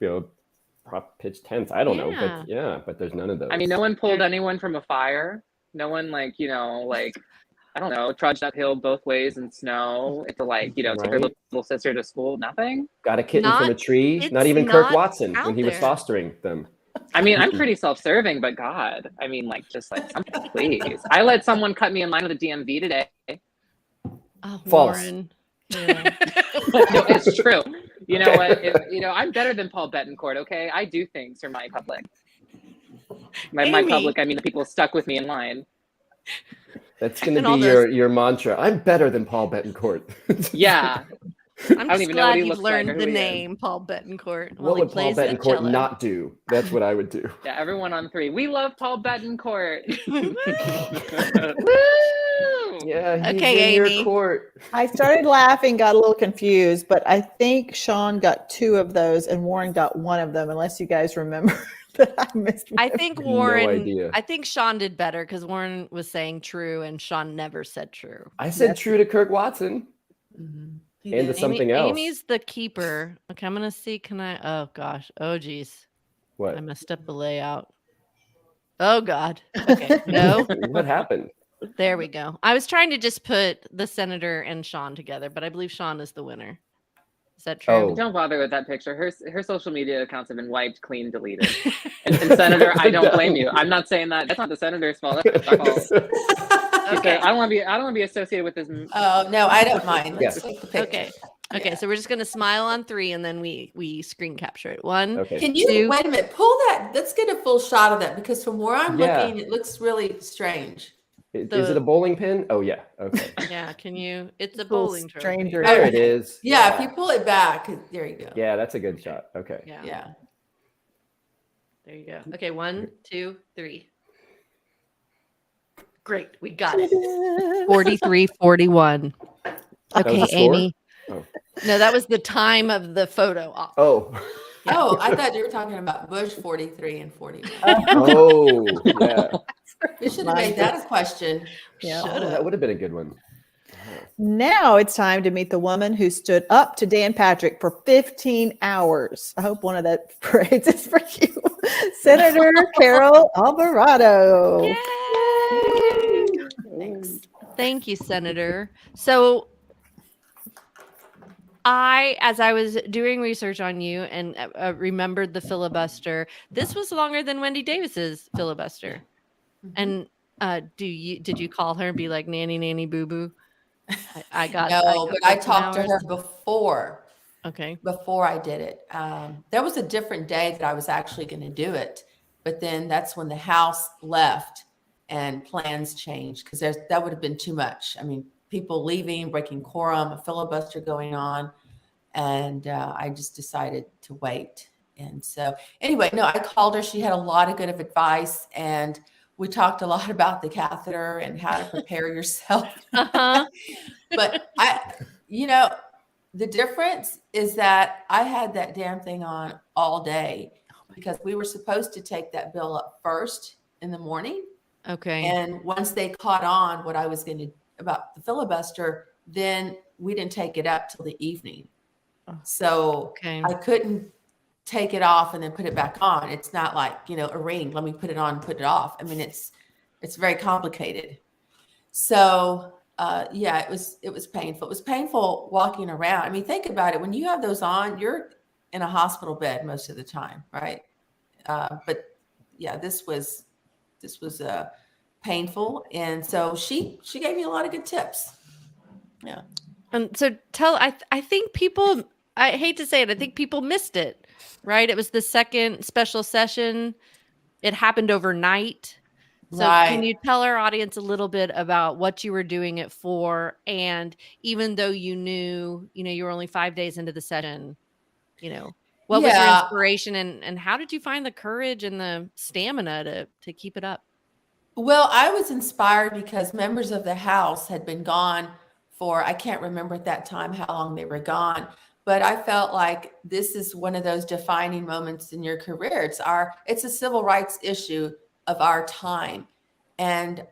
prop pitch tents. I don't know, Yeah. but there's none of those. I mean, no one pulled anyone from a fire. No one I don't know, trudged uphill both ways in snow to take her Right. little sister to school. Nothing. Got a kitten from a tree. It's Not even Kirk not Watson out when he was there. fostering them. I mean, I'm pretty self-serving, but God, I mean, something, please. I let someone cut me in line with the DMV today. Oh, False. Warren. Yeah. No, it's true. You know what? I'm better than Paul Betancourt. Okay, I do things for my public. My Amy. public. I mean, the people stuck with me in line. That's going And to all be those- your mantra. I'm better than Paul Betancourt. Yeah. I'm don't just even know what glad he you've looks like or learned who the he is. name Paul Betancourt. What he would Paul plays that Betancourt cello. not do? That's what I would do. Yeah, everyone on 3. We love Paul Betancourt. Woo! Yeah, he's Okay, in Amy. your court. I started laughing, got a little confused, but I think Sean got 2 of those and Warren got 1 of them, unless you guys remember that I missed. I think No Warren. idea. I think Sean did better because Warren was saying true and Sean never said true. I said Yes. true to Kirk Watson He and to did. something else. Amy's the keeper. Okay, I'm gonna see. Can I? Oh gosh. Oh geez. What? I messed up the layout. Oh God. Okay. No. What happened? There we go. I was trying to just put the senator and Sean together, but I believe Sean is the winner. Is that true? Oh. Don't bother with that picture. Her social media accounts have been wiped, clean, deleted. And Senator, I don't blame you. I'm not saying that. That's not the senator's fault. That's my fault. Okay. I don't want to be associated with this. Oh, no, I don't mind. Let's Yes. take the picture. Okay. Okay. Yeah. So we're just gonna smile on 3 and then we screen capture it. 1. Okay. Can you Two. wait a minute? Pull that. Let's get a full shot of that because from where I'm Yeah. looking, it looks really strange. Is it a bowling pin? Oh, yeah. Okay. Yeah. Can you? It's a Little bowling trophy. stranger. There it is. Yeah, if you pull it back, there you go. Yeah, that's a good shot. Okay. Yeah. Yeah. There you go. Okay. 1, 2, 3. Great. We got it. 43-41. was Okay, the score? Amy. Oh. No, that was the time of the photo op. Oh. Oh, I thought you were talking about Bush 43 and 41. Oh, yeah. We should have made that a question. Yeah. Oh, that would have been a good one. Now it's time to meet the woman who stood up to Dan Patrick for 15 hours. I hope one of that parades is for you. Senator Carol Alvarado. Yay! Thanks. Thank you, Senator. So as I was doing research on you and remembered the filibuster, this was longer than Wendy Davis's filibuster. And did you call her and be like nanny nanny boo boo? I got No, but I 15 talked to hours. her before Okay. I did it. There was a different day that I was actually going to do it, but then that's when the House left and plans changed because that would have been too much. I mean, people leaving, breaking quorum, a filibuster going on, and I just decided to wait. And so anyway, no, I called her. She had a lot of good advice, and we talked a lot about the catheter and how to prepare yourself. Uh-huh. But the difference is that I had that damn thing on all day because we were supposed to take that bill up first in the morning. Okay. And once they caught on what I was going to about the filibuster, then we didn't take it up till the evening. So Okay. I couldn't take it off and then put it back on. It's not like, a ring. Let me put it on and put it off. I mean, it's very complicated. So it was painful. It was painful walking around. I mean, think about it. When you have those on, you're in a hospital bed most of the time, right? But yeah, this was painful, and so she gave me a lot of good tips. Yeah. And so I think people, I hate to say it, I think people missed it, right? It was the second special session. It happened overnight. So can you tell our audience a little bit about what you were doing it for? And even though you knew, you were only 5 days into the session, what was your inspiration and how did you find the courage and the stamina to keep it up? Well, I was inspired because members of the House had been gone for, I can't remember at that time how long they were gone, but I felt like this is one of those defining moments in your career. It's a civil rights issue of our time. And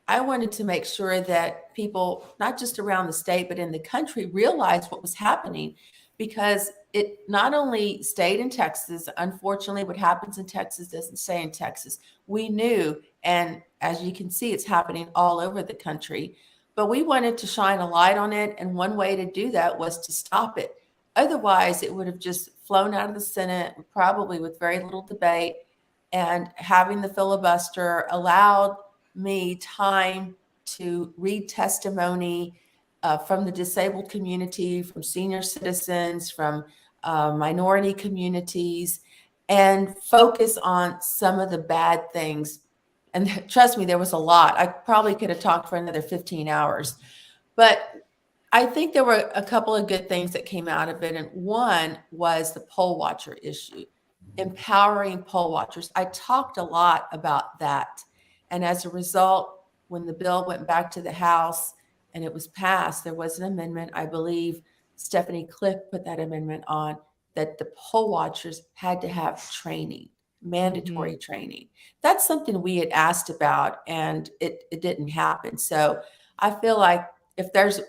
I wanted to make sure that people, not just around the state, but in the country, realized what was happening, because it not only stayed in Texas. Unfortunately, what happens in Texas doesn't stay in Texas. We knew, and as you can see, it's happening all over the country. But we wanted to shine a light on it, and one way to do that was to stop it. Otherwise, it would have just flown out of the Senate, probably with very little debate, and having the filibuster allowed me time to read testimony from the disabled community, from senior citizens, from minority communities, and focus on some of the bad things. And trust me, there was a lot. I probably could have talked for another 15 hours. But I think there were a couple of good things that came out of it. And one was the poll watcher issue, empowering poll watchers. I talked a lot about that. And as a result, when the bill went back to the House and it was passed, there was an amendment. I believe Stephanie Cliff put that amendment on, that the poll watchers had to have training, mandatory training. That's something we had asked about, and it didn't happen. So I feel like if there's,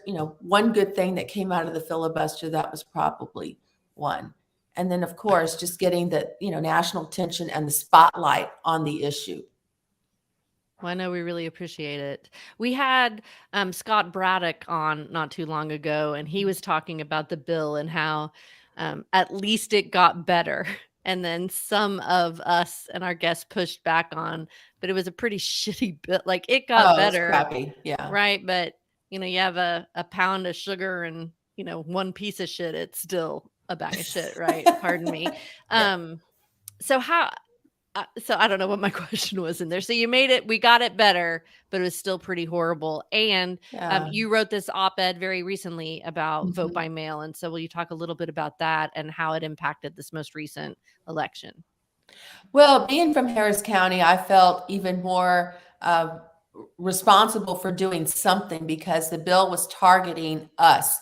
one good thing that came out of the filibuster, that was probably one. And then, of course, just getting the, national attention and the spotlight on the issue. Well, I know we really appreciate it. We had Scott Braddock on not too long ago, and he was talking about the bill and how at least it got better. And then some of us and our guests pushed back on, but it was a pretty shitty bill. Like, it got better. It's crappy. Yeah. Right. But, you have a pound of sugar and, one piece of shit. It's still a bag of shit. Right. Pardon me. So I don't know what my question was in there. So you made it, we got it better, but it was still pretty horrible. And you wrote this op-ed very recently about vote by mail. And so will you talk a little bit about that and how it impacted this most recent election? Well, being from Harris County, I felt even more responsible for doing something because the bill was targeting us.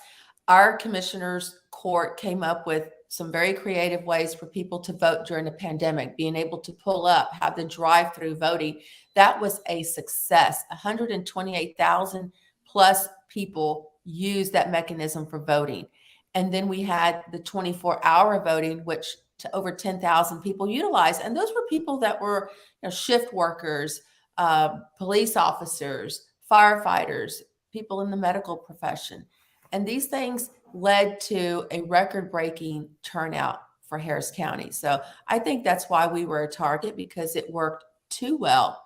Our commissioners court came up with some very creative ways for people to vote during the pandemic, being able to pull up, have the drive-through voting. That was a success. 128,000 plus people used that mechanism for voting. And then we had the 24-hour voting, which to over 10,000 people utilized. And those were people that were shift workers, police officers, firefighters, people in the medical profession. And these things led to a record-breaking turnout for Harris County. So I think that's why we were a target, because it worked too well.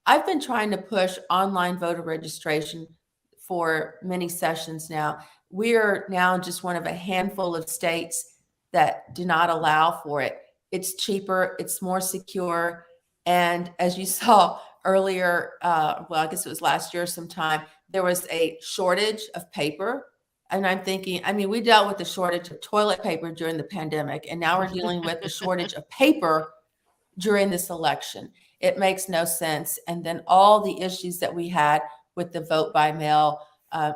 I've been trying to push online voter registration for many sessions now. We are now just one of a handful of states that do not allow for it. It's cheaper, it's more secure. And as you saw earlier, well, I guess it was last year sometime, there was a shortage of paper. And I'm thinking, I mean, we dealt with the shortage of toilet paper during the pandemic, and now we're dealing with the shortage of paper during this election. It makes no sense. And then all the issues that we had with the vote by mail,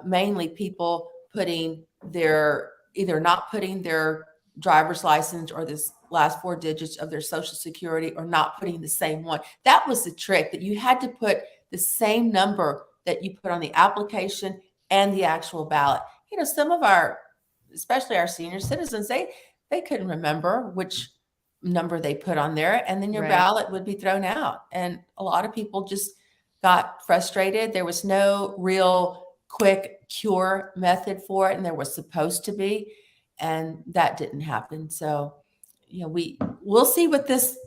mainly people either not putting their driver's license or this last 4 digits of their social security, or not putting the same one. That was the trick, that you had to put the same number that you put on the application and the actual ballot. You know, some of our, especially our senior citizens, they couldn't remember which number they put on there, and then your ballot would be thrown out. And a lot of people just got frustrated. There was no real quick cure method for it, and there was supposed to be, and that didn't happen. So, you know, we'll see what this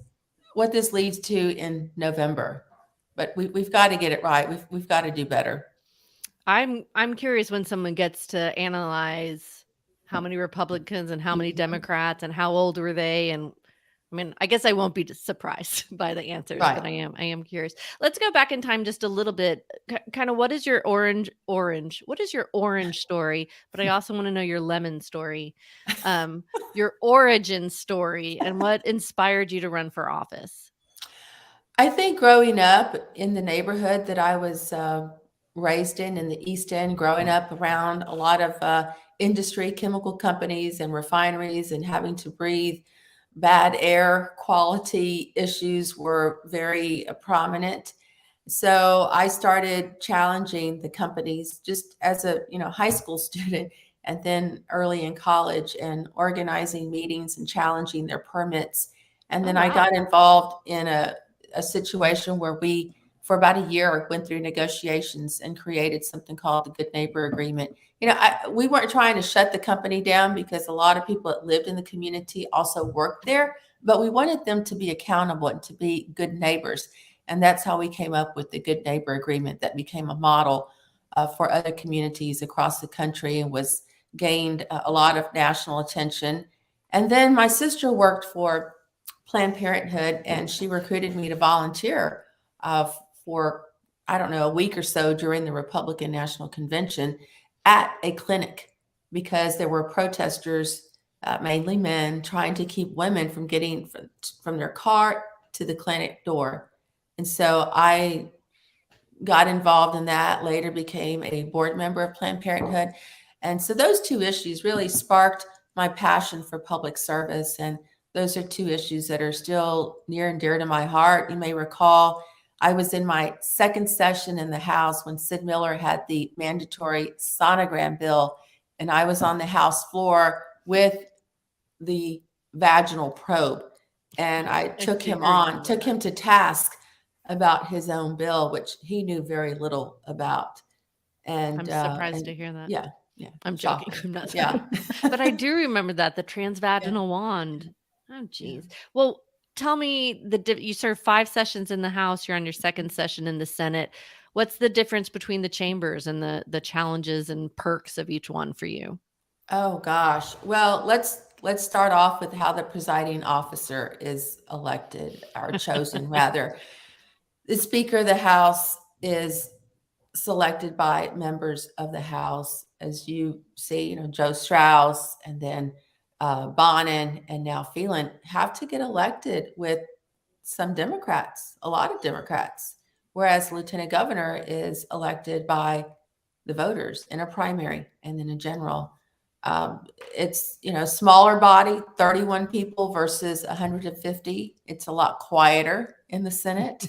leads to in November, but we've got to get it right. We've got to do better. I'm curious when someone gets to analyze how many Republicans and how many Democrats and how old were they, and I mean, I guess I won't be surprised by the answers, Right. but I am curious. Let's go back in time just a little bit. Kind of, what is your orange? What is your orange story? But I also want to know your lemon story, your origin story, and what inspired you to run for office. I think growing up in the neighborhood that I was raised in the East End, growing up around a lot of industry, chemical companies and refineries, and having to breathe bad air quality issues were very prominent. So I started challenging the companies just as a high school student, and then early in college, and organizing meetings and challenging their permits. And then I got involved in a situation where we, for about a year, went through negotiations and created something called the Good Neighbor Agreement. We weren't trying to shut the company down, because a lot of people that lived in the community also worked there, but we wanted them to be accountable and to be good neighbors. And that's how we came up with the Good Neighbor Agreement that became a model for other communities across the country, and gained a lot of national attention. And then my sister worked for Planned Parenthood, and she recruited me to volunteer for, I don't know, a week or so during the Republican National Convention at a clinic, because there were protesters, mainly men, trying to keep women from getting from their car to the clinic door. And so I got involved in that, later became a board member of Planned Parenthood. And so those two issues really sparked my passion for public service. And those are two issues that are still near and dear to my heart. You may recall I was in my second session in the House when Sid Miller had the mandatory sonogram bill, and I was on the House floor with the vaginal probe, and I took him to task about his own bill, which he knew very little about. And I'm surprised to hear that. Yeah. I'm joking. I'm not. Yeah. But I do remember that, the transvaginal wand. Oh, geez. Yeah. Well, tell me, you served 5 sessions in the House. You're on your second session in the Senate. What's the difference between the chambers and the challenges and perks of each one for you? Oh gosh. Well, let's start off with how the presiding officer is elected, or chosen rather. The Speaker of the House is selected by members of the House, as you see. Joe Strauss, and then Bonin, and now Felon have to get elected with some Democrats, a lot of Democrats, whereas Lieutenant Governor is elected by the voters in a primary and then a general. It's smaller body, 31 people versus 150. It's a lot quieter in the Senate.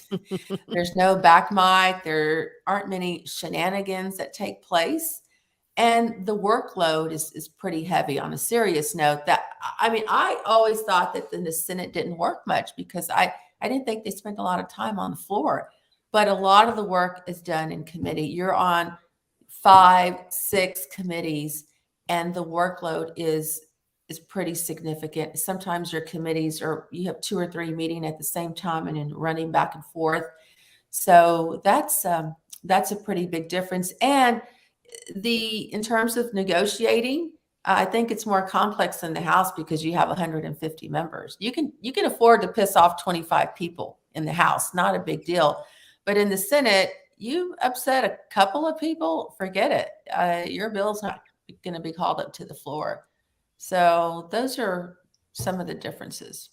There's no back mic. There aren't many shenanigans that take place. And the workload is pretty heavy. On a serious note, I always thought that the Senate didn't work much, because I didn't think they spent a lot of time on the floor. But a lot of the work is done in committee. You're on 5, 6 committees, and the workload is pretty significant. Sometimes your committees you have 2 or 3 meeting at the same time, and then running back and forth. So that's a pretty big difference. And in terms of negotiating, I think it's more complex in the House because you have 150 members. You can afford to piss off 25 people in the House, not a big deal. But in the Senate, you upset a couple of people, forget it. Your bill's not going to be called up to the floor. So those are some of the differences.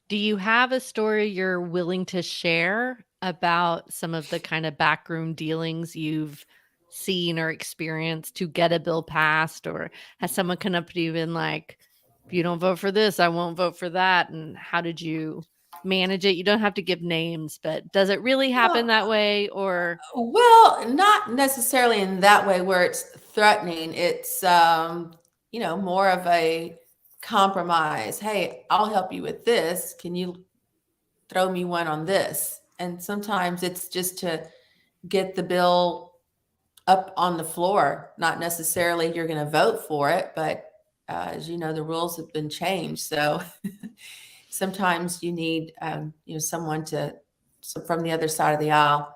Do you have a story you're willing to share about some of the kind of backroom dealings you've seen or experienced to get a bill passed? Or has someone come up to you and like, if you don't vote for this, I won't vote for that? And how did you manage it? You don't have to give names, but does it really happen that way? Or well, not necessarily in that way where it's threatening. It's more of a compromise. Hey, I'll help you with this. Can you throw me one on this? And sometimes it's just to get the bill up on the floor. Not necessarily you're going to vote for it, but as you know, the rules have been changed. So sometimes you need someone from the other side of the aisle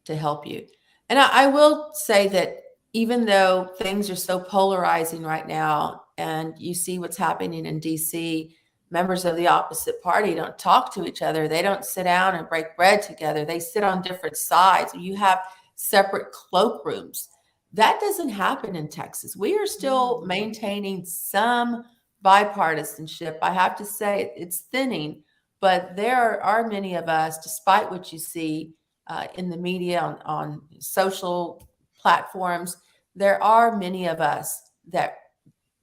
to help you. And I will say that even though things are so polarizing right now, and you see what's happening in DC, members of the opposite party don't talk to each other. They don't sit down and break bread together. They sit on different sides. You have separate cloakrooms. That doesn't happen in Texas. We are still maintaining some bipartisanship. I have to say it's thinning, but there are many of us, despite what you see in the media, on social platforms, there are many of us that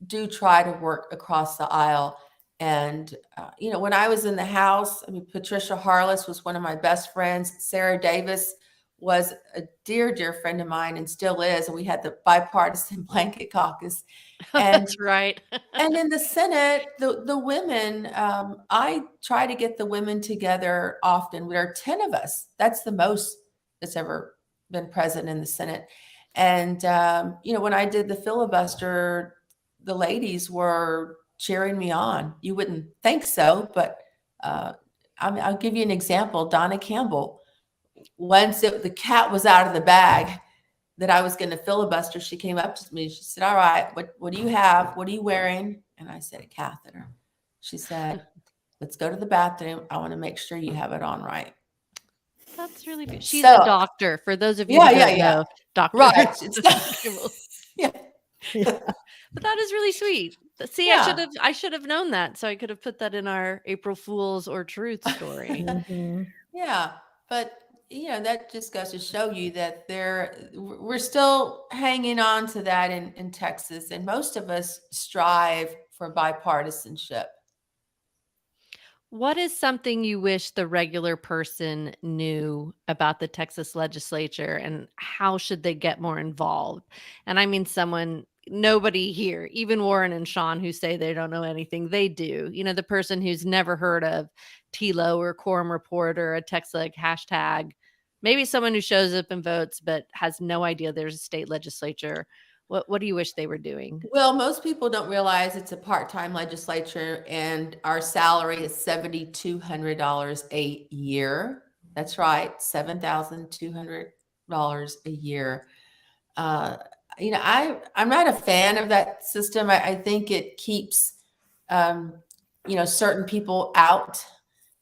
do try to work across the aisle. And, when I was in the House, Patricia Harless was one of my best friends. Sarah Davis was a dear, dear friend of mine and still is. And we had the bipartisan blanket caucus. And, that's right. and in the Senate, the women, I try to get the women together often. There are 10 of us. That's the most that's ever been present in the Senate. And, when I did the filibuster, the ladies were cheering me on. You wouldn't think so, but I'll give you an example. Donna Campbell, once the cat was out of the bag that I was going to filibuster, she came up to me. She said, all right, what do you have? What are you wearing? And I said, a catheter. She said, let's go to the bathroom. I want to make sure you have it on right. That's really good. She's a doctor. For those of you who don't know, doctor. Right. Yeah. But that is really sweet. See, I should have known that, so I could have put that in our April Fool's or Truth story. Mm-hmm. Yeah, but that just goes to show you that we're still hanging on to that in Texas, and most of us strive for bipartisanship. What is something you wish the regular person knew about the Texas legislature, and how should they get more involved? And I mean nobody here, even Warren and Sean, who say they don't know anything, they do. The person who's never heard of TILO or Quorum Report or a TextLeg hashtag, maybe someone who shows up and votes but has no idea there's a state legislature. What do you wish they were doing? Well, most people don't realize it's a part-time legislature, and our salary is $7,200 a year. That's right, $7,200 a year. I'm not a fan of that system. I think it keeps, certain people out.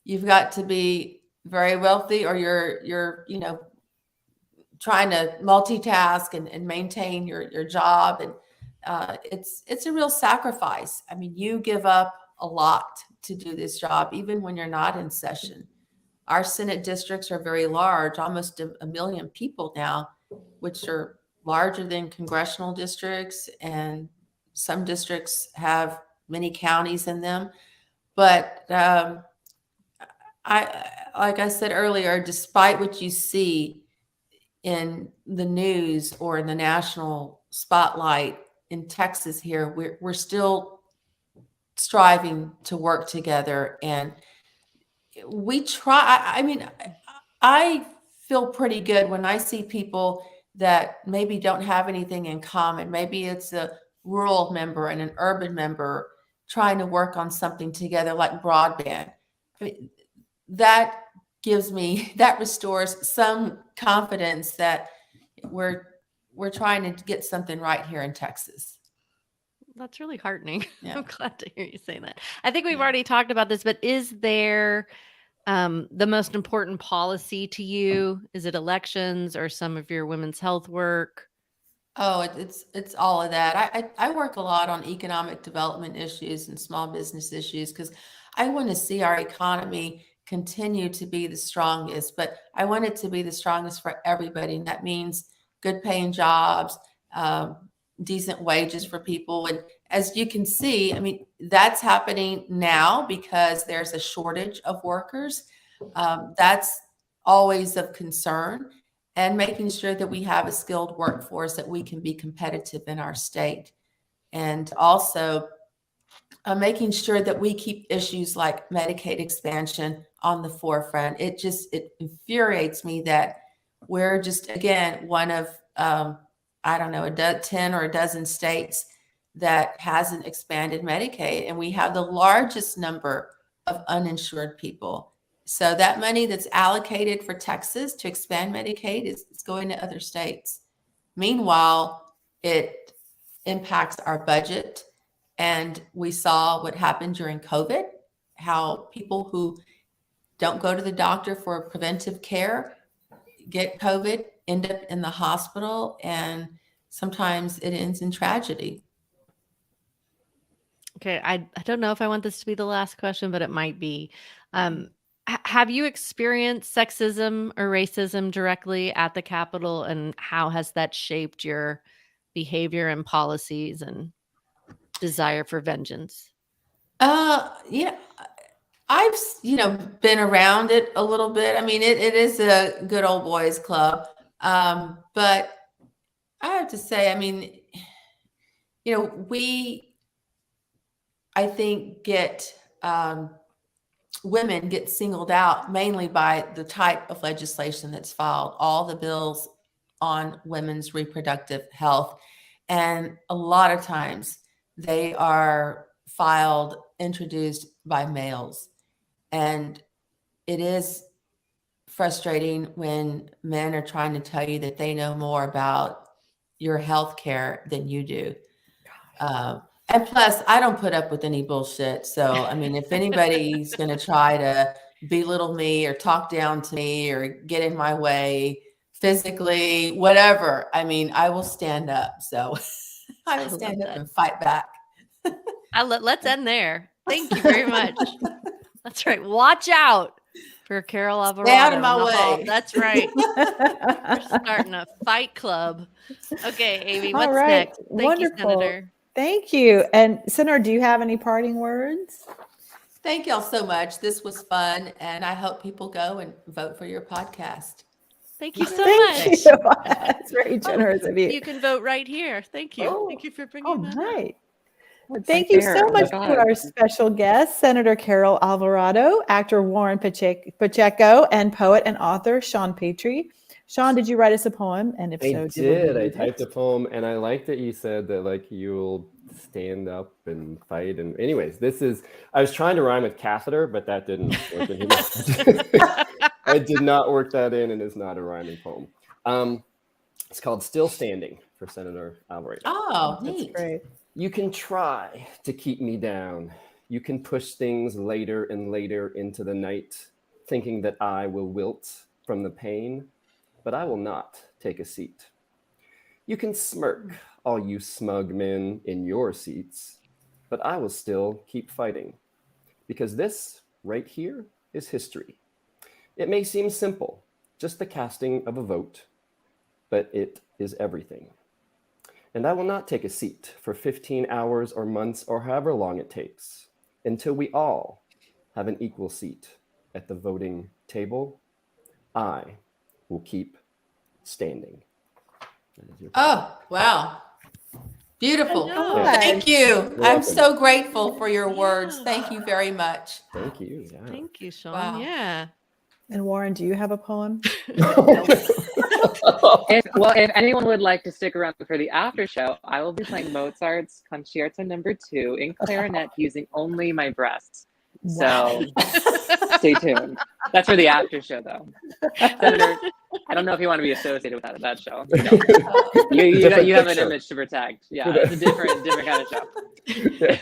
You've got to be very wealthy, or you're trying to multitask and maintain your job. And it's a real sacrifice. You give up a lot to do this job, even when you're not in session. Our Senate districts are very large, almost a million people now, which are larger than congressional districts, and some districts have many counties in them. But like I said earlier, despite what you see in the news or in the national spotlight in Texas here, we're still striving to work together, and we try. I feel pretty good when I see people that maybe don't have anything in common. Maybe it's a rural member and an urban member trying to work on something together, like broadband. That restores some confidence that we're we're trying to get something right here in Texas. That's really heartening. Yeah. I'm glad to hear you say that. I think we've already talked about this, but is there the most important policy to you? Is it elections or some of your women's health work? Oh, it's all of that. I work a lot on economic development issues and small business issues because I want to see our economy continue to be the strongest, but I want it to be the strongest for everybody. And that means good paying jobs, decent wages for people. And as you can see, I mean, that's happening now because there's a shortage of workers. That's always of concern. And making sure that we have a skilled workforce that we can be competitive in our state. And also making sure that we keep issues like Medicaid expansion on the forefront. It infuriates me that we're just, again, one of, 10 or a dozen states that hasn't expanded Medicaid. And we have the largest number of uninsured people. So that money that's allocated for Texas to expand Medicaid is going to other states. Meanwhile, it impacts our budget. And we saw what happened during COVID, how people who don't go to the doctor for preventive care get COVID, end up in the hospital, and sometimes it ends in tragedy. Okay, I don't know if I want this to be the last question, but it might be. Have you experienced sexism or racism directly at the Capitol, and how has that shaped your behavior and policies and desire for vengeance? Yeah, I've, been around it a little bit. I mean, it is a good old boys club. But I have to say, I mean, I think women get singled out mainly by the type of legislation that's filed, all the bills on women's reproductive health. And a lot of times they are introduced by males. And it is frustrating when men are trying to tell you that they know more about your health care than you do. And plus, I don't put up with any bullshit. So, I mean, if anybody's going to try to belittle me or talk down to me or get in my way physically, whatever, I mean, I will stand up. So I will stand up and fight back. Let's end there. Thank you very much. That's right. Watch out for Carol Alvarado. Stay out of my way. That's right. We're starting a fight club. Okay, Amy, what's next? Thank you, Senator. Thank you. And Senator, do you have any parting words? Thank y'all so much. This was fun. And I hope people go and vote for your podcast. Thank you so much. Thank you. That's very generous of you. You can vote right here. Thank you. Thank you for bringing that up. Thank you so much to our special guest, Senator Carol Alvarado, actor Warren Pacheco, and poet and author Sean Petrie. Sean, did you write us a poem? And if so, did. I typed a poem, and I like that you said that like you'll stand up and fight. And anyways, I was trying to rhyme with catheter, but that didn't work. I did not work that in, and it's not a rhyming poem. It's called "Still Standing" for Senator Alvarado. Oh, neat. That's great. You can try to keep me down. You can push things later and later into the night, thinking that I will wilt from the pain, but I will not take a seat. You can smirk, all you smug men in your seats, but I will still keep fighting, because this right here is history. It may seem simple, just the casting of a vote, but it is everything. And I will not take a seat for 15 hours or months or however long it takes until we all have an equal seat at the voting table. I will keep standing. Oh, wow. Beautiful. Thank you. I'm so grateful for your words. Thank you very much. Thank you. Yeah. Thank you, Sean. Wow. Yeah. And Warren, do you have a poem? If anyone would like to stick around for the after show, I will be playing Mozart's Concerto No. 2 in clarinet using only my breasts. So stay tuned. That's for the after show, though. Senator, I don't know if you want to be associated with that show. You have an image to protect. Yeah, it's a different kind of show.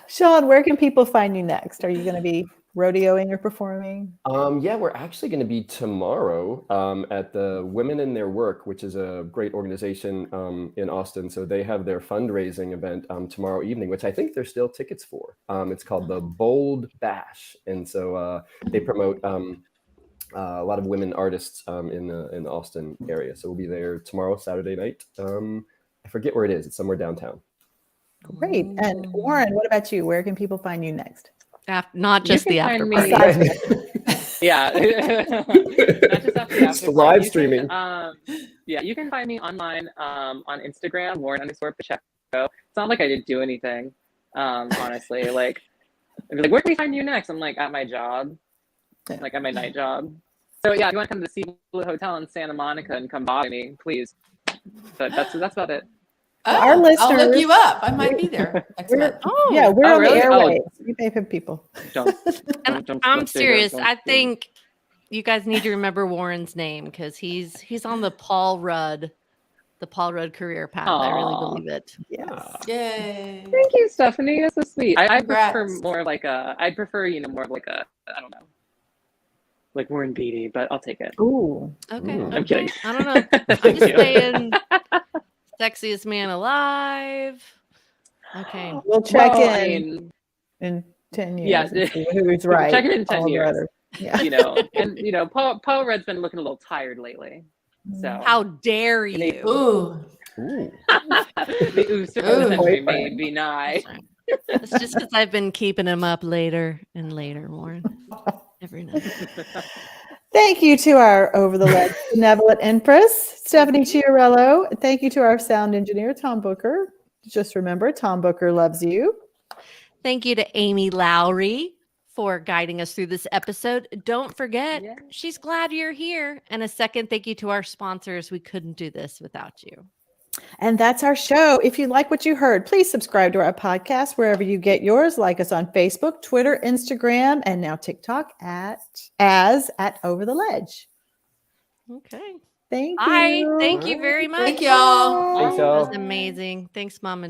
Sean, where can people find you next? Are you going to be rodeoing or performing? Yeah, we're actually going to be tomorrow at the Women in Their Work, which is a great organization in Austin. So they have their fundraising event tomorrow evening, which I think there's still tickets for. It's called the Bold Bash, and so they promote a lot of women artists in the Austin area. So we'll be there tomorrow, Saturday night. I forget where it is. It's somewhere downtown. Great. And Warren, what about you? Where can people find you next? Not just the after party. Yeah. Not just after the after live streaming. Yeah, you can find me online on Instagram, Warren_Pacheco. It's not like I didn't do anything, honestly. Like, I'd be like, where can we find you next? I'm like, at my job, like at my night job. So yeah, if you want to come to the Sea Blue Hotel in Santa Monica and come bother me, please. But that's about it. Our listeners, I'll look you up. I might be there next month. Yeah, we're on really? the airwaves. You pay for people. I'm serious. I think you guys need to remember Warren's name because he's on the Paul Rudd career path. I really believe it. Yes. Yay. Thank you, Stephanie. That's so sweet. I Congrats. prefer more like I don't know, like Warren Beatty, but I'll take it. Ooh. Okay. Ooh. I'm kidding. I don't know. I'm just saying sexiest man alive. Okay. We'll check in 10 years. Yeah. And see who's right. Check it in 10 All the years. others. Yeah. And Paul Rudd's been looking a little tired lately. So How dare you? Ooh. Ooh. the ooh may be nigh. It's just because I've been keeping him up later and later, Warren. Every night. Thank you to our over the ledge benevolent empress, Stephanie Chiarello. Thank you to our sound engineer, Tom Booker. Just remember, Tom Booker loves you. Thank you to Amy Lowry for guiding us through this episode. Don't forget, she's glad you're here. And a second thank you to our sponsors. We couldn't do this without you. And that's our show. If you like what you heard, please subscribe to our podcast wherever you get yours. Like us on Facebook, Twitter, Instagram, and now TikTok at Over the Ledge. Okay. Thank you. Bye. Thank you very much. Thank y'all. Thanks, That y'all. was amazing. Thanks, Mom and Dad.